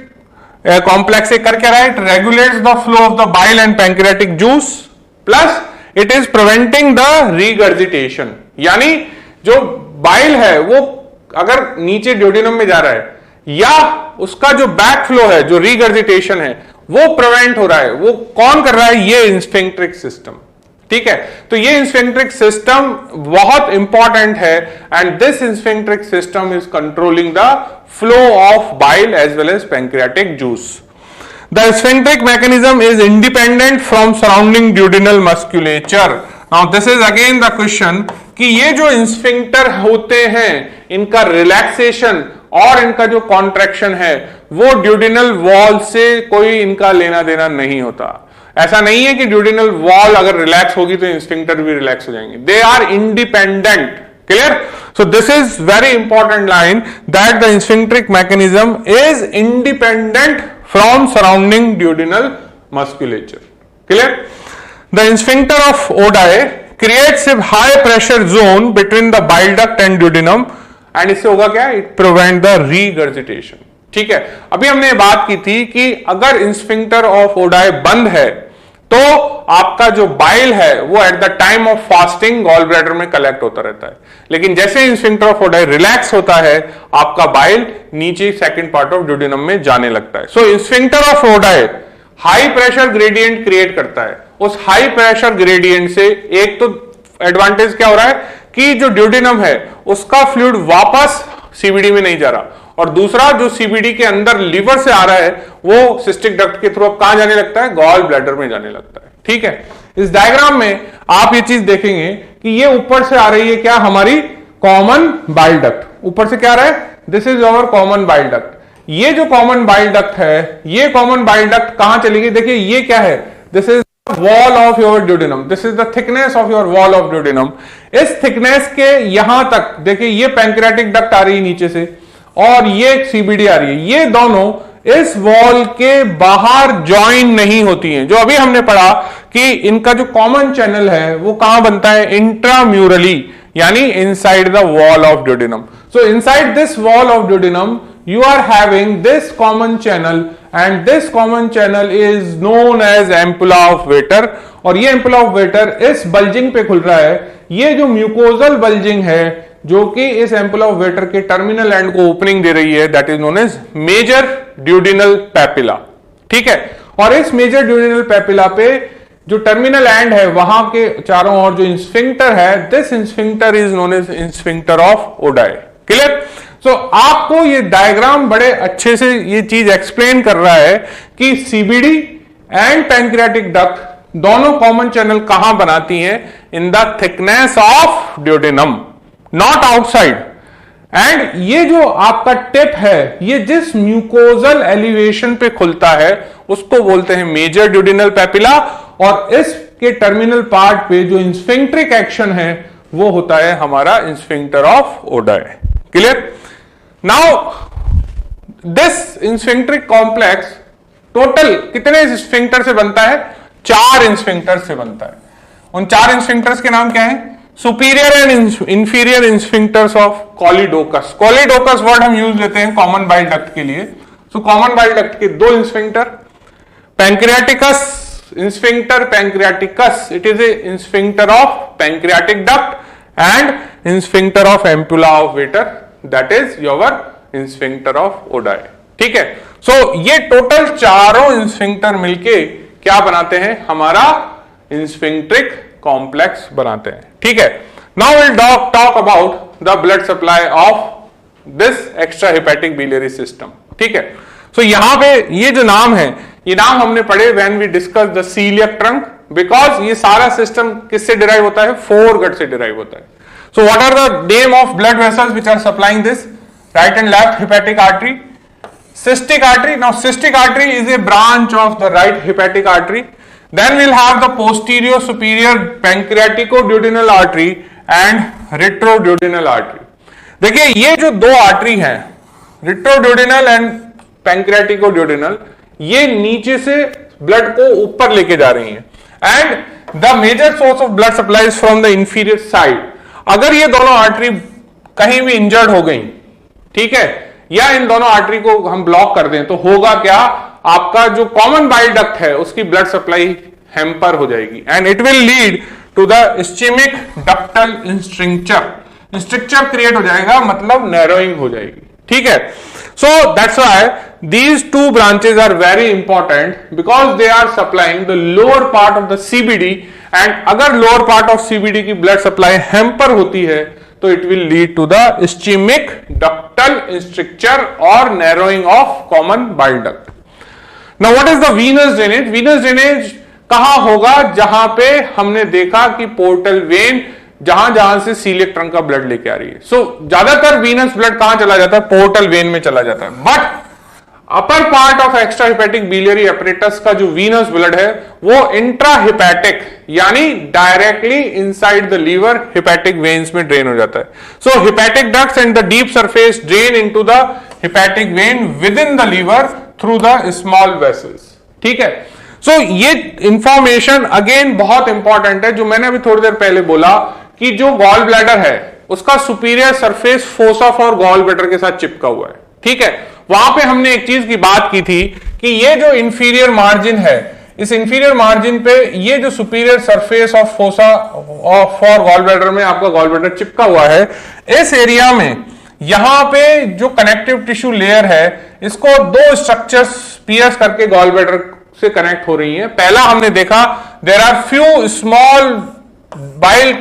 कॉम्प्लेक्स कर क्या रहा है? It regulates the flow of the bile and pancreatic juice plus it is preventing the regurgitation. यानी जो बाइल है वो अगर नीचे ड्यूडेनम में जा रहा है या उसका जो बैक फ्लो है, जो रीगर्जिटेशन है वो प्रिवेंट हो रहा है, वो कौन कर रहा है? ये इंस्फिंक्ट्रिक सिस्टम। ठीक है, तो ये इंस्फिंक्ट्रिक सिस्टम बहुत इंपॉर्टेंट है and this sphincteric system is controlling the flow of bile as well as pancreatic juice. The sphincteric mechanism is independent from surrounding duodenal musculature. Now this is again the question कि ये जो sphincter होते हैं इनका relaxation और इनका जो contraction है वो ड्यूडिनल वॉल से कोई इनका लेना देना नहीं होता। ऐसा नहीं है कि ड्यूडिनल वॉल अगर रिलैक्स होगी तो स्फिंक्टर भी रिलैक्स हो जाएंगे, they are independent. Clear? So this is very important line that the sphincteric mechanism is independent from surrounding duodenal musculature. Clear? The sphincter of Oddi creates a high pressure zone between the bile duct and duodenum and इससे होगा क्या? It prevent the regurgitation। ठीक है, अभी हमने बात की थी कि अगर स्फिंक्टर ऑफ ओडाई बंद है तो आपका जो बाइल है वो at the time of fasting gall bladder में कलेक्ट होता रहता है, लेकिन जैसे स्फिंक्टर ऑफ ओडाई रिलैक्स होता है आपका बाइल नीचे सेकंड पार्ट ऑफ ड्यूडेनम में जाने लगता है। So sphincter of Oddi high pressure gradient create करता है। उस हाई प्रेशर ग्रेडियंट से एक तो एडवांटेज क्या हो रहा है कि जो ड्यूडेनम है उसका फ्लूइड वापस सीबीडी में नहीं जा रहा, और दूसरा जो सीबीडी के अंदर लीवर से आ रहा है वो सिस्टिक डक्ट के थ्रू कहां जाने लगता है? गॉल ब्लैडर में जाने लगता है। ठीक है, इस डायग्राम में आप ये चीज देखेंगे कि ये ऊपर से आ रही है क्या? हमारी कॉमन बाइल डक्ट। ऊपर से क्या आ रहा है? This is our common bile duct. ये जो कॉमन बाइल डक्ट है, ये कॉमन बाइल डक्ट कहां चली गई? देखिए ये क्या है? This is wall of your duodenum, this is the thickness of your wall of duodenum. इस थिकनेस के यहां तक देखिए ये पैंक्रियाटिक डक्ट आ रही है नीचे से और ये सीबीडी आ रही है, ये दोनों इस वॉल के बाहर ज्वाइन नहीं होती हैं। जो अभी हमने पढ़ा कि इनका जो कॉमन चैनल है वो कहां बनता है? इंट्राम्यूरली, यानी inside the wall of duodenum. So inside this wall of duodenum you are having this common channel and this common channel is known as ampulla of Vater, और ये ampulla of Vater इस bulging पे खुल रहा है। ये जो mucosal bulging है जो कि इस ampulla of Vater के टर्मिनल एंड को ओपनिंग दे रही है, that is known as major duodenal papilla. ठीक है, और इस मेजर ड्यूडिनल पैपिला पे जो टर्मिनल एंड है वहां के चारों ओर जो स्फिंक्टर है, this sphincter is known as sphincter of Oddi. Clear? So आपको ये डायग्राम बड़े अच्छे से ये चीज एक्सप्लेन कर रहा है कि सीबीडी एंड पैंक्रियाटिक डक्ट दोनों कॉमन चैनल कहां बनाती हैं? In the thickness of duodenum, not outside. And ये जो आपका टिप है ये जिस म्यूकोजल एलिवेशन पे खुलता है उसको बोलते हैं मेजर ड्यूडेनल पैपिला, और इसके टर्मिनल पार्ट पे जो स्फिंक्ट्रिक एक्शन है वो होता है हमारा sphincter of Oddi. Clear? Now this sphincteric complex total कितने स्फिंक्टर से बनता है? 4 स्फिंक्टर से बनता है। उन 4 स्फिंक्टर्स के नाम क्या है? Superior and inferior sphincters of choledochus. Choledochus word हम यूज लेते हैं कॉमन बाइल डक्ट के लिए। सो कॉमन बाइल डक्ट के 2 sphincter, pancreaticus sphincter pancreaticus, it is a sphincter of pancreatic duct and sphincter of ampulla of Vater, that is your sphincter of Oddi. ठीक है, सो ये total चारों sphincter मिलके क्या बनाते हैं? हमारा स्फिंक्ट्रिक कॉम्प्लेक्स बनाते हैं। ठीक है, now will talk about the blood supply of this extra hepatic biliary system. ठीक है, सो यहां पे ये जो नाम है ये नाम हमने पढ़े when we discuss the coeliac trunk, because ये सारा सिस्टम किससे डिराइव होता है? 4 गट से डिराइव होता है। So what are the name of blood vessels which are supplying this? Right and left hepatic artery, cystic artery. Now cystic artery is a branch of the right hepatic artery. Then we'll have the posterior superior pancreatico-duodenal artery and retroduodenal artery. देखिए ये जो 2 artery हैं, retroduodenal and pancreatico-duodenal, ये नीचे से blood को ऊपर लेके जा रही हैं, and the major source of blood supply is from the inferior side. अगर ये दोनों आर्टरी कहीं भी इंजर्ड हो गई, ठीक है, या इन दोनों आर्टरी को हम ब्लॉक कर दें तो होगा क्या? आपका जो कॉमन बाइल डक्ट है उसकी ब्लड सप्लाई हैम्पर हो जाएगी and it will lead to the ischaemic ductal stricture create हो जाएगा, मतलब नैरोइंग हो जाएगी। ठीक है, so that's why these 2 branches are very important because they are supplying the lower part of the CBD, and अगर lower part of CBD की blood supply hamper होती है तो it will lead to the ischemic ductal stricture or narrowing of common bile duct. Now what is the venous drainage? Venous drainage कहां होगा? जहां पे हमने देखा कि पोर्टल वेन जहां जहां से सीलियक ट्रंक का ब्लड लेके आ रही है। सो ज्यादातर वीनस ब्लड कहां चला जाता है? पोर्टल वेन में चला जाता है। But upper part of extra hepatic biliary apparatus का जो वीनस ब्लड है वो इंट्रा हिपैटिक यानी directly inside the liver hepatic veins में ड्रेन हो जाता है। So hepatic ducts and the deep surface drain into the hepatic vein within the liver through the small vessels. ठीक है, सो ये इंफॉर्मेशन अगेन बहुत important है। जो मैंने अभी थोड़ी देर पहले बोला कि जो गॉल ब्लैडर है उसका superior surface fossa for gall bladder के साथ चिपका हुआ है। ठीक है, वहां पे हमने एक चीज की बात की थी कि ये जो इंफीरियर मार्जिन है, इस इंफीरियर मार्जिन पे ये जो superior surface of fossa for gall bladder में आपका गॉल ब्लैडर चिपका हुआ है, इस एरिया में यहां पे जो कनेक्टिव टिश्यू लेयर है इसको दो स्ट्रक्चर्स पियर्स करके गॉल ब्लैडर से कनेक्ट हो रही है। पहला हमने देखा there are few small bile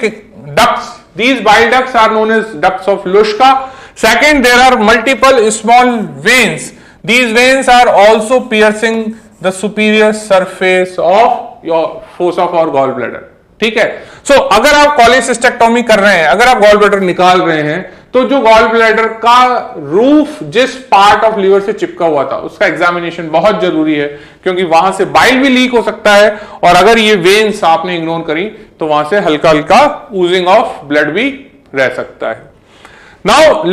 ducts. These bile ducts are known as ducts of Luschka. Second, there are multiple small veins. These veins are also piercing the superior surface of your fossa for gallbladder. ठीक है, सो अगर आप कॉलिसिस्टेक्टोमी कर रहे हैं, अगर आप gall bladder निकाल रहे हैं, तो जो गॉल ब्लैडर का रूफ जिस पार्ट ऑफ लीवर से चिपका हुआ था उसका एग्जामिनेशन बहुत जरूरी है, क्योंकि वहां से बाइल भी लीक हो सकता है और अगर ये वेन्स आपने इग्नोर करी तो वहां से हल्का हल्का ऊजिंग ऑफ ब्लड भी रह सकता है। Now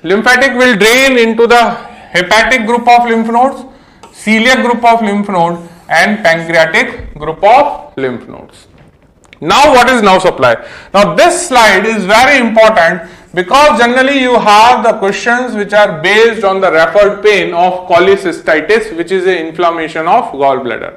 lymphatic will drain into the hepatic group of lymph nodes, celiac group of lymph node and pancreatic group of lymph nodes. Now what is nerve supply? Now this slide is very important because generally you have the questions which are based on the referred pain of cholecystitis, which is an inflammation of gallbladder.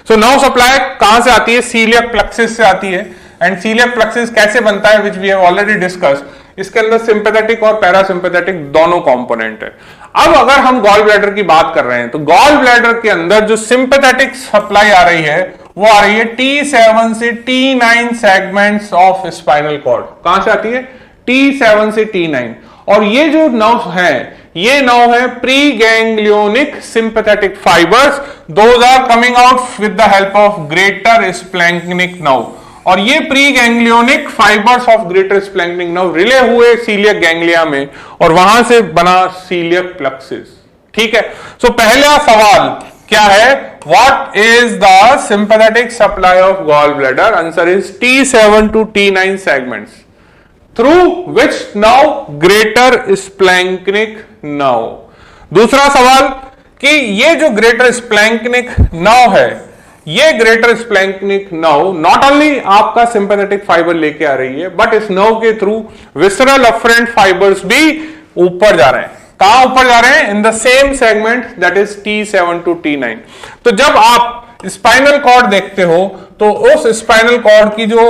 So nerve supply कहां से आती है? celiac plexus से आती है। and celiac plexus कैसे बनता है, which we have already discussed. इसके अंदर सिंपैथेटिक और पैरासिम्पैथेटिक दोनों कंपोनेंट है। अब अगर हम गॉल ब्लैडर की बात कर रहे हैं तो गॉल ब्लैडर के अंदर जो सिंपैथेटिक सप्लाई आ रही है वो आ रही है T7 से T9 segments of spinal cord. कहां से आती है? T7 से T9। और ये जो नर्व है ये नर्व है pre ganglionic sympathetic fibres, those are coming out with the help of greater splanchnic nerve. और ये pre ganglionic fibres of greater splanchnic nerve relay हुए सीलियक गैंग्लिया में और वहां से बना सीलियक प्लेक्सिस। ठीक है, सो पहला सवाल क्या है? What is the sympathetic supply of gall bladder? Answer is T7 to T9 segments through which nerve? Greater splanchnic nerve. दूसरा सवाल कि ये जो ग्रेटर स्प्लैंक्निक नर्व है, ये greater splanchnic nerve not only आपका सिंपैथेटिक फाइबर लेके आ रही है बट इस नर्व के थ्रू विसरल अफरेंट फाइबर्स भी ऊपर जा रहे हैं। कहां ऊपर जा रहे हैं? इन the same segment that is T7 to T9। तो जब आप स्पाइनल कॉर्ड देखते हो तो उस स्पाइनल कॉर्ड की जो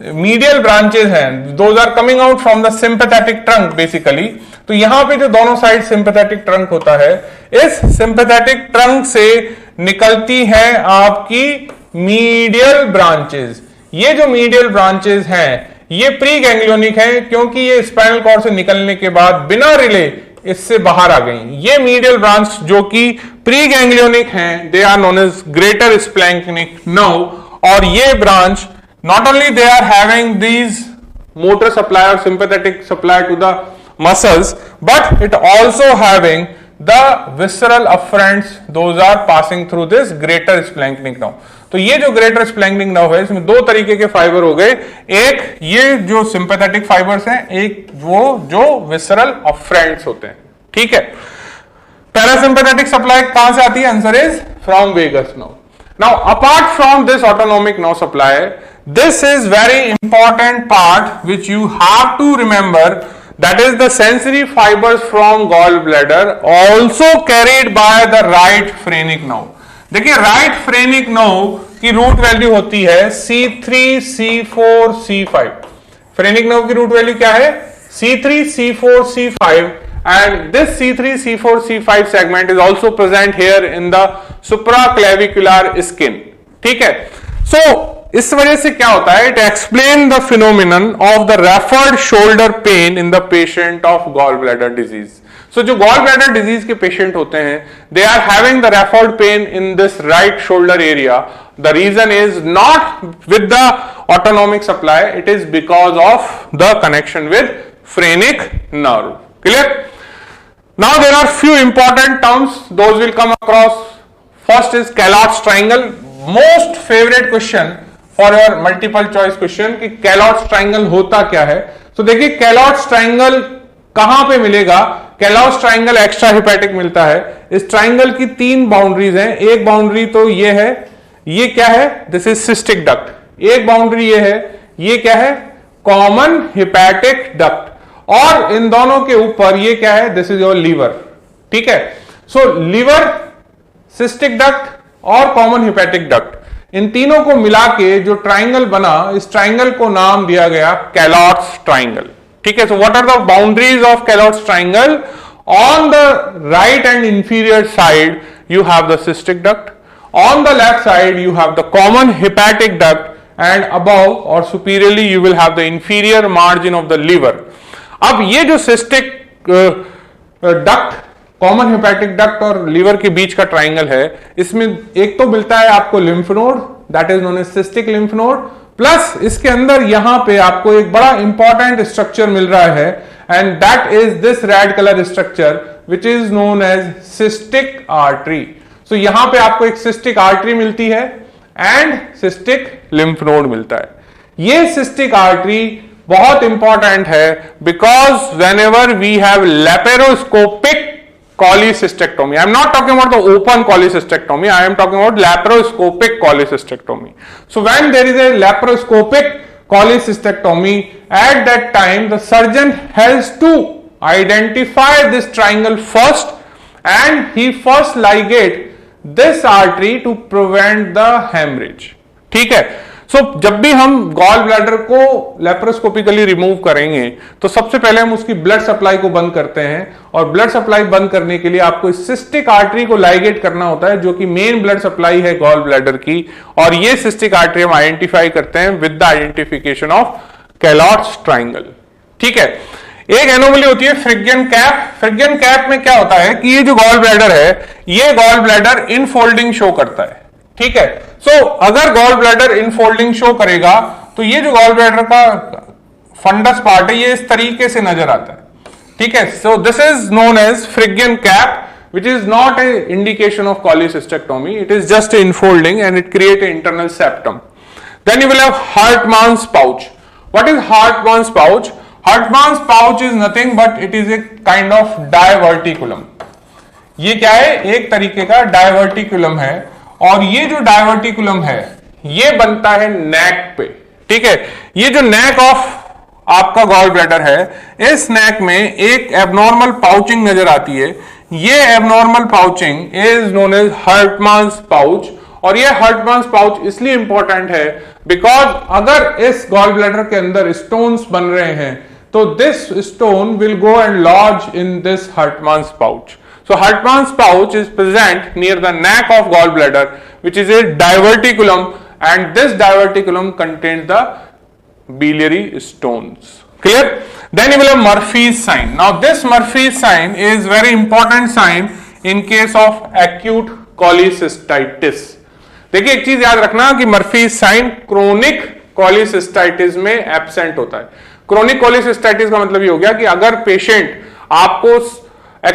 मीडियल ब्रांचेस हैं, those are coming out from the sympathetic trunk basically. तो यहां पे जो दोनों साइड सिंपैथेटिक ट्रंक होता है, इस सिंपैथेटिक ट्रंक से निकलती हैं आपकी मीडियल ब्रांचेस। ये जो मीडियल ब्रांचेस हैं ये प्री गैंग्लियोनिक है क्योंकि ये स्पाइनल कॉर्ड से निकलने के बाद बिना रिले इससे बाहर आ गई। ये मीडियल ब्रांच जो कि प्री गैंग्लियोनिक हैं, they are known as greater splanchnic nerve. और ये branch not only they are having these motor supply or sympathetic supply to the muscles, but it also having the visceral afferents, those are passing through this greater splanchnic nerve. तो ये जो greater splanchnic nerve है इसमें दो तरीके के fibre हो गए, एक ये जो सिंपैथेटिक फाइबर्स हैं, एक वो जो विसरल अफरेंट्स होते हैं। ठीक है, पैरासिम्पैथेटिक सप्लाई कहां से आती है? Answer is from vagus nerve. Now apart from this autonomic nerve supply, this is very important part which you have to remember, that is the sensory fibers from gallbladder also carried by the right phrenic nerve. देखिए right phrenic nerve की root value होती है C3, C4, C5। Phrenic nerve की root value क्या है? C3, C4, C5 and this C3, C4, C5 segment is also present here in the supraclavicular skin। ठीक है, so इस वजह से क्या होता है? It explain the phenomenon of the referred shoulder pain in the patient of gall bladder disease. So जो gall bladder disease के पेशेंट होते हैं, they are having the referred pain in this right shoulder area. The reason is not with the autonomic supply, it is because of the connection with phrenic nerve. Clear? Now there are few important terms, those will come across. First is Calot's triangle. Most favorite question for your multiple choice question कि Calot's triangle होता क्या है. तो देखिए Calot's triangle कहां पे मिलेगा. Calot's triangle extra hepatic मिलता है. इस ट्राइंगल की 3 बाउंड्रीज हैं. एक बाउंड्री तो ये है, ये क्या है, दिस इज सिस्टिक डक्ट. एक बाउंड्री ये है, ये क्या है, कॉमन हिपैटिक डक्ट. और इन दोनों के ऊपर ये क्या है, दिस इज योर लीवर. ठीक है. सो लीवर, सिस्टिक डक्ट और कॉमन हिपैटिक डक्ट, इन तीनों को मिला के जो ट्राइंगल बना, इस ट्राइंगल को नाम दिया गया कैलॉट्स ट्राइंगल. ठीक है. So what are the boundaries of Calot's triangle? On the right and inferior side you have the cystic duct, on the left side you have the common hepatic duct, and above or superiorly you will have the inferior margin of the liver. अब ये जो cystic duct, common hepatic duct और liver के बीच का triangle है, इसमें एक तो मिलता है आपको lymph node, that is known as cystic lymph node, plus इसके अंदर यहां पे आपको एक बड़ा इंपॉर्टेंट स्ट्रक्चर मिल रहा है, and that is this red colour structure which is known as cystic artery. So यहां पे आपको एक सिस्टिक आर्टरी मिलती है एंड सिस्टिक लिम्फ नोड मिलता है. ये सिस्टिक आर्टरी बहुत इंपॉर्टेंट है because whenever we have laparoscopic cholecystectomy, I am not talking about the open cholecystectomy, I am talking about laparoscopic cholecystectomy. So when there is a laparoscopic cholecystectomy, at that time the surgeon has to identify this triangle first, and he first ligate this artery to prevent the hemorrhage. ठीक है. सो जब भी हम gall bladder को लेप्रोस्कोपिकली remove करेंगे तो सबसे पहले हम उसकी ब्लड सप्लाई को बंद करते हैं, और ब्लड सप्लाई बंद करने के लिए आपको सिस्टिक आर्टरी को लाइगेट करना होता है, जो कि मेन ब्लड सप्लाई है गॉल ब्लैडर की. और ये सिस्टिक आर्टरी हम आइडेंटिफाई करते हैं with the identification of Calot's triangle. ठीक है. एक एनोमली होती है फ्रिगियन कैप. फ्रिगियन कैप में क्या होता है कि ये जो गॉल ब्लैडर है, ये गॉल ब्लैडर इनफोल्डिंग शो करता है. ठीक है. सो अगर गॉल ब्लैडर इनफोल्डिंग शो करेगा तो ये जो गॉल ब्लैडर का फंडस पार्ट है, ये इस तरीके से नजर आता है. ठीक है. So this is known as Phrygian cap, which is not a indication of cholecystectomy. It is just a infolding and it create an internal septum. Then you will have Hartmann's pouch. What is Hartmann's pouch? Hartmann's pouch is nothing but it is a kind of diverticulum. ये क्या है? एक तरीके का diverticulum है, और ये जो डायवर्टिकुलम है ये बनता है नेक पे. ठीक है. ये जो नेक ऑफ आपका गॉल ब्लैडर है, इस नेक में एक एबनॉर्मल पाउचिंग नजर आती है. ये abnormal pouching is known as Hartmann's pouch. और ये हर्टमन्स पाउच इसलिए इंपॉर्टेंट है बिकॉज अगर इस गॉल ब्लैडर के अंदर स्टोन्स बन रहे हैं तो this stone will go and lodge in this Hartmann's pouch. So Hartmann's pouch is present near the neck of gallbladder, which is a diverticulum, and this diverticulum contains the biliary stones. Clear? Then you will have Murphy's sign. Now this Murphy's sign is very important sign in case of acute cholecystitis. देखिए एक चीज याद रखना कि Murphy's sign chronic cholecystitis में absent होता है. Chronic cholecystitis का मतलब ये हो गया कि अगर पेशेंट आपको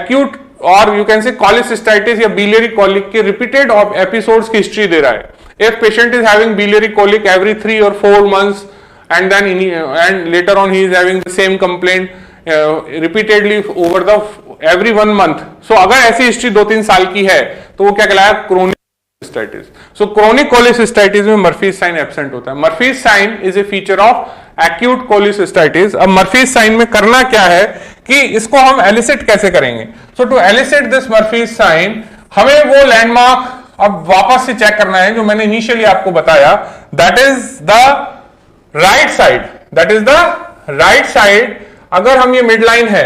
acute और यू कैन से cholecystitis या biliary colic के रिपीटेड एपिसोड्स की हिस्ट्री दे रहा है. If patient is having biliary colic every 3 or 4 months and then and later on he is having the same complaint repeatedly over the every 1 month, so अगर ऐसी history 2-3 साल की है तो वो क्या कहलाया? Chronic cholecystitis. So chronic cholecystitis में Murphy's sign एब्सेंट होता है. Murphy's sign is a feature of acute cholecystitis. अब Murphy's sign में करना क्या है कि इसको हम एलिसिट कैसे करेंगे? So to elicit this Murphy's sign, हमें वो लैंडमार्क अब वापस से चेक करना है जो मैंने इनिशियली आपको बताया. That is the right side. That is the right side. अगर हम ये मिड लाइन है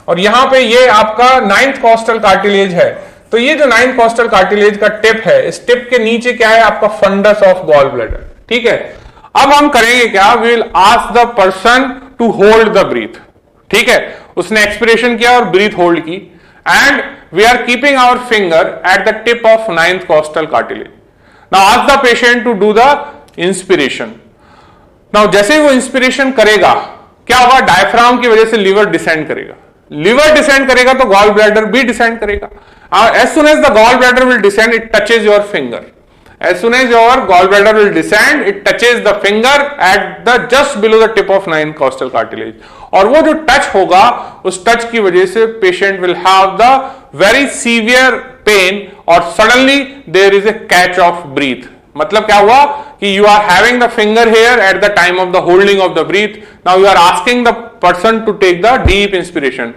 और यहां पे ये आपका 9th कॉस्टल कार्टिलेज है, तो ये जो 9th कॉस्टल कार्टिलेज का टिप है, इस टिप के नीचे क्या है? आपका फंडस ऑफ गॉल ब्लैडर. ठीक है. अब हम करेंगे क्या? We will ask the person to hold the breath. ठीक है. उसने एक्सपिरेशन किया और ब्रीथ होल्ड की. and we are keeping our finger at the tip of 9th costal cartilage. Now ask the patient to do the inspiration. Now जैसे ही वो inspiration करेगा क्या होगा, डायफ्राम की वजह से लीवर डिसेंड करेगा, लीवर डिसेंड करेगा तो गॉल ब्लैडर भी डिसेंड करेगा. As soon as the gallbladder will descend, it touches your finger. As soon as your gallbladder will descend, it touches the finger at the just below the tip of 9th costal cartilage. और वो जो touch होगा, उस touch की वजह से patient will have the very severe pain और suddenly there is a catch of breath. मतलब क्या हुआ कि you are having the finger here at the time of the holding of the breath. Now you are asking the person to take the deep inspiration.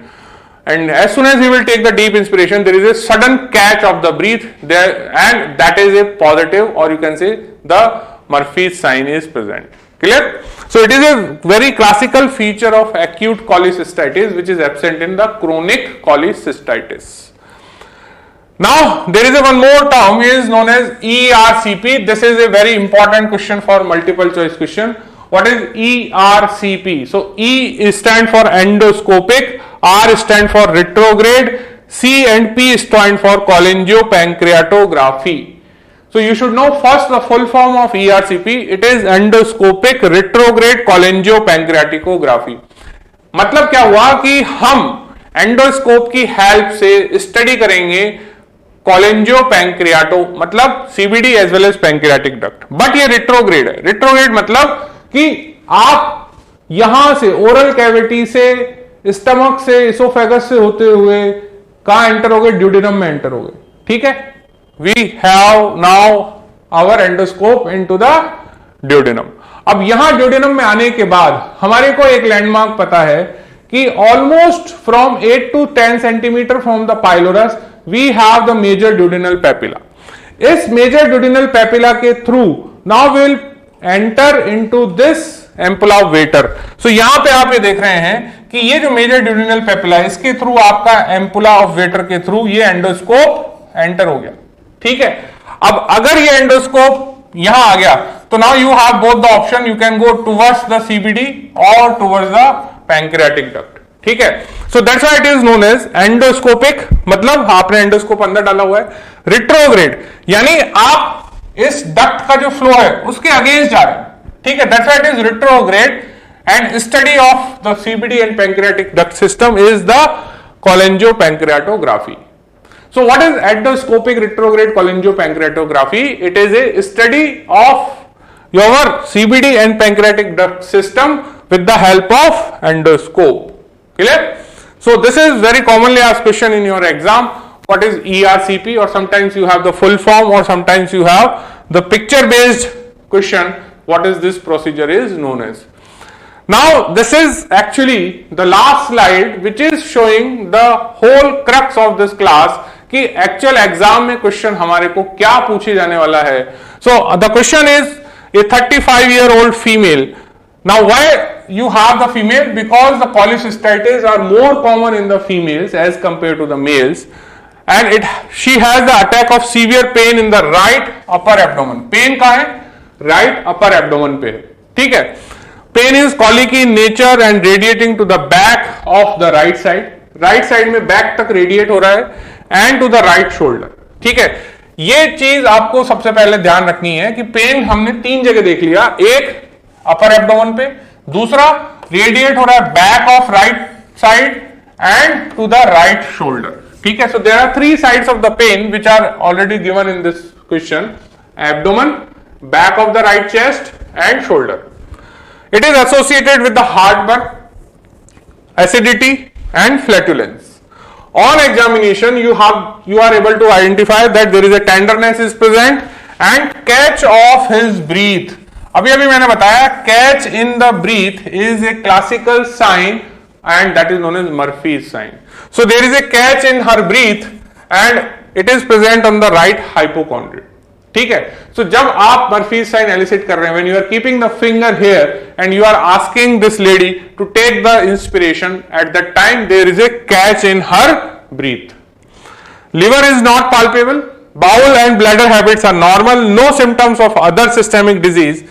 And as soon as he will take the deep inspiration, there is a sudden catch of the breath there, and that is a positive, or you can say the Murphy's sign is present. Clear? So it is a very classical feature of acute cholecystitis which is absent in the chronic cholecystitis. Now there is a one more term is known as ERCP. This is a very important question for multiple choice question. What is ERCP? So E stand for endoscopic, R stand for retrograde, C and P stand for cholangiopancreatography. So you should know first the full form of ERCP. It is endoscopic retrograde cholangiopancreatography. मतलब क्या हुआ कि हम endoscope की help से study करेंगे cholangiopancreato मतलब CBD as well as pancreatic duct. But ये रिट्रोग्रेड है. रिट्रोग्रेड मतलब कि आप यहां से ओरल कैविटी से, स्टमक से, इसोफेगस से होते हुए कहां एंटर हो गए, ड्यूडेनम में एंटर हो गए. ठीक है, we have now our endoscope into the duodenum. अब यहां ड्यूडेनम में आने के बाद हमारे को एक लैंडमार्क पता है कि almost from 8 to 10 centimetre from the pylorus we have the major duodenal papilla. इस मेजर ड्यूडेनल पेपिला के through now will enter into this ampulla of Vater. So यहां पे आप ये देख रहे हैं कि ये जो मेजर ड्यूडेनल पेपिला है इसके थ्रू आपका एम्पुला ऑफ वेटर के थ्रू ये एंडोस्कोप एंटर हो गया. ठीक है, अब अगर ये एंडोस्कोप यहां आ गया तो now you have both the option, you can go towards the CBD और टुवर्ड्स द पैंक्रियाटिक डक्ट. ठीक है, so that's why it is known as endoscopic, मतलब आपने एंडोस्कोप अंदर डाला हुआ है. रिट्रोग्रेड यानी आप इस डक्ट का जो फ्लो है उसके अगेंस्ट जा रहे हैं. ठीक है, that's why it is retrograde and study of the CBD and pancreatic duct system is the cholangiopancreatography. So what is endoscopic retrograde cholangiopancreatography? It is a study of your CBD and pancreatic duct system with the help of endoscope. Clear? So this is very commonly asked question in your exam. What is ERCP? Or sometimes you have the full form, or sometimes you have the picture based question. What is this procedure is known as? Now this is actually the last slide which is showing the whole crux of this class कि actual exam में question हमारे को क्या पूछे जाने वाला है. So the question is a 35-year-old female. Now why you have the female? Because the cholecystitis are more common in the females as compared to the males, and she has the attack of severe pain in the right upper abdomen. Pain कहाँ है? Right upper abdomen पे. ठीक है. Pain is colic in nature and radiating to the back of the right side. Right side में back तक radiate हो रहा है and to the right shoulder. ठीक है, ये चीज आपको सबसे पहले ध्यान रखनी है कि पेन हमने 3 जगह देख लिया. एक अपर एब्डोमेन पे, दूसरा रेडिएट हो रहा है back of right side and to the right shoulder. ठीक है, so there are 3 sides of the pain which are already given in this question. Abdomen, back of the right chest and shoulder. It is associated with the heartburn, acidity and flatulence. On examination, you are able to identify that there is a tenderness is present and catch of his breath. अभी मैंने बताया catch in the breath is a classical sign and that is known as Murphy's sign. So there is a catch in her breath and it is present on the right hypochondrium. ठीक है, सो जब आप Murphy's sign elicit कर रहे हैं, when you are keeping the finger here and you are asking this lady to take the inspiration, at that time there is a catch in her breath. Liver is not palpable, bowel and bladder habits are normal, no symptoms of other systemic disease.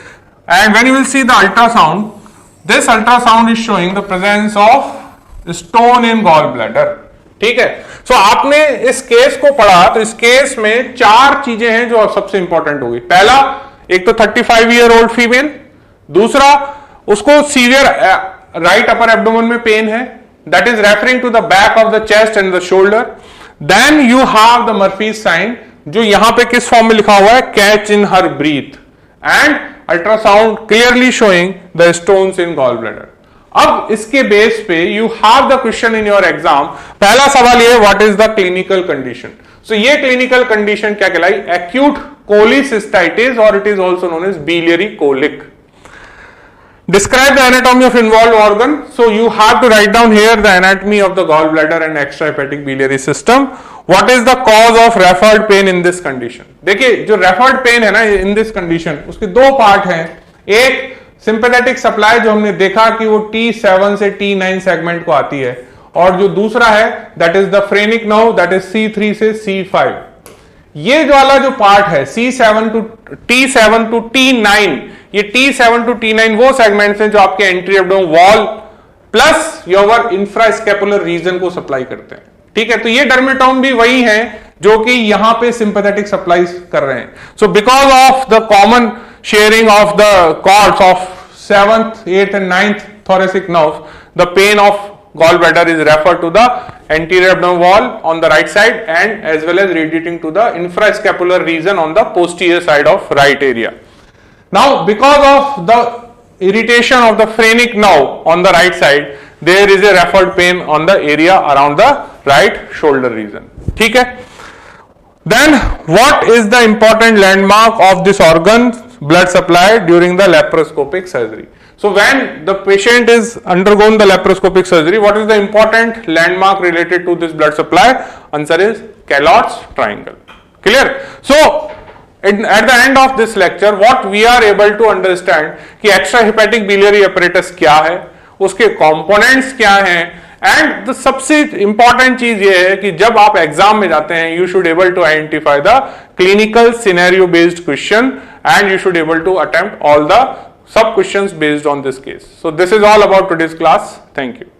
And when you will see the ultrasound, this ultrasound is showing the presence of stone in gall bladder. ठीक है। सो आपने इस case को पढ़ा, तो इस case में 4 चीजें हैं जो सबसे इंपॉर्टेंट होगी। पहला, एक तो 35 ईयर ओल्ड फीमेल, दूसरा उसको सीवियर राइट अपर एब्डोमेन में पेन है, that is referring to the back of the chest and the shoulder. Then you have the Murphy's sign, जो यहां पे किस फॉर्म में लिखा हुआ है, catch in her breath, and ultrasound clearly showing the stones in gall bladder. अब इसके बेस पे you have the question in your exam. पहला सवाल ये, what is the clinical condition. सो ये क्लिनिकल कंडीशन क्या कहलाई, एक्यूट कोलिसिस्टाइटिस, और it is also known as biliary colic. Describe the anatomy of involved organ. So you have to write down here the anatomy of the gallbladder and extrahepatic biliary system. What is the cause of referred pain in this condition? देखिए, जो referred pain है ना in this condition, उसके 2 part हैं। एक sympathetic supply जो हमने देखा कि वो T7 से T9 सेगमेंट को आती है, और जो दूसरा है that is the phrenic nerve, that is C3 से C5। ये जो वाला जो पार्ट है T7 टू T9, ये T7 टू T9 वो सेगमेंट्स हैं जो आपके entry abdomen wall plus your infrascapular region को सप्लाई करते हैं। ठीक है, तो ये डर्मेटोम भी वही है जो कि यहां पे सिंपैथेटिक सप्लाई कर रहे हैं। So because of the common sharing of the cords of 7th, 8th and 9th thoracic nerve, the pain of gallbladder is referred to the anterior abdominal wall on the right side, and as well as radiating to the infrascapular region on the posterior side of right area. Now, because of the irritation of the phrenic nerve on the right side, there is a referred pain on the area around the right shoulder region. ठीक है? Then, what is the important landmark of this organ blood supply during the laparoscopic surgery? So, when the patient is undergone the laparoscopic surgery, what is the important landmark related to this blood supply? Answer is Callot's triangle. Clear? So, at the end of this lecture, what we are able to understand कि extrahepatic biliary apparatus क्या है, उसके components क्या हैं, and the सबसे important चीज ये है कि जब आप एग्जाम में जाते हैं, you should able to identify the clinical scenario based question, and you should able to attempt all the sub questions based on this case. So this is all about today's class. Thank you.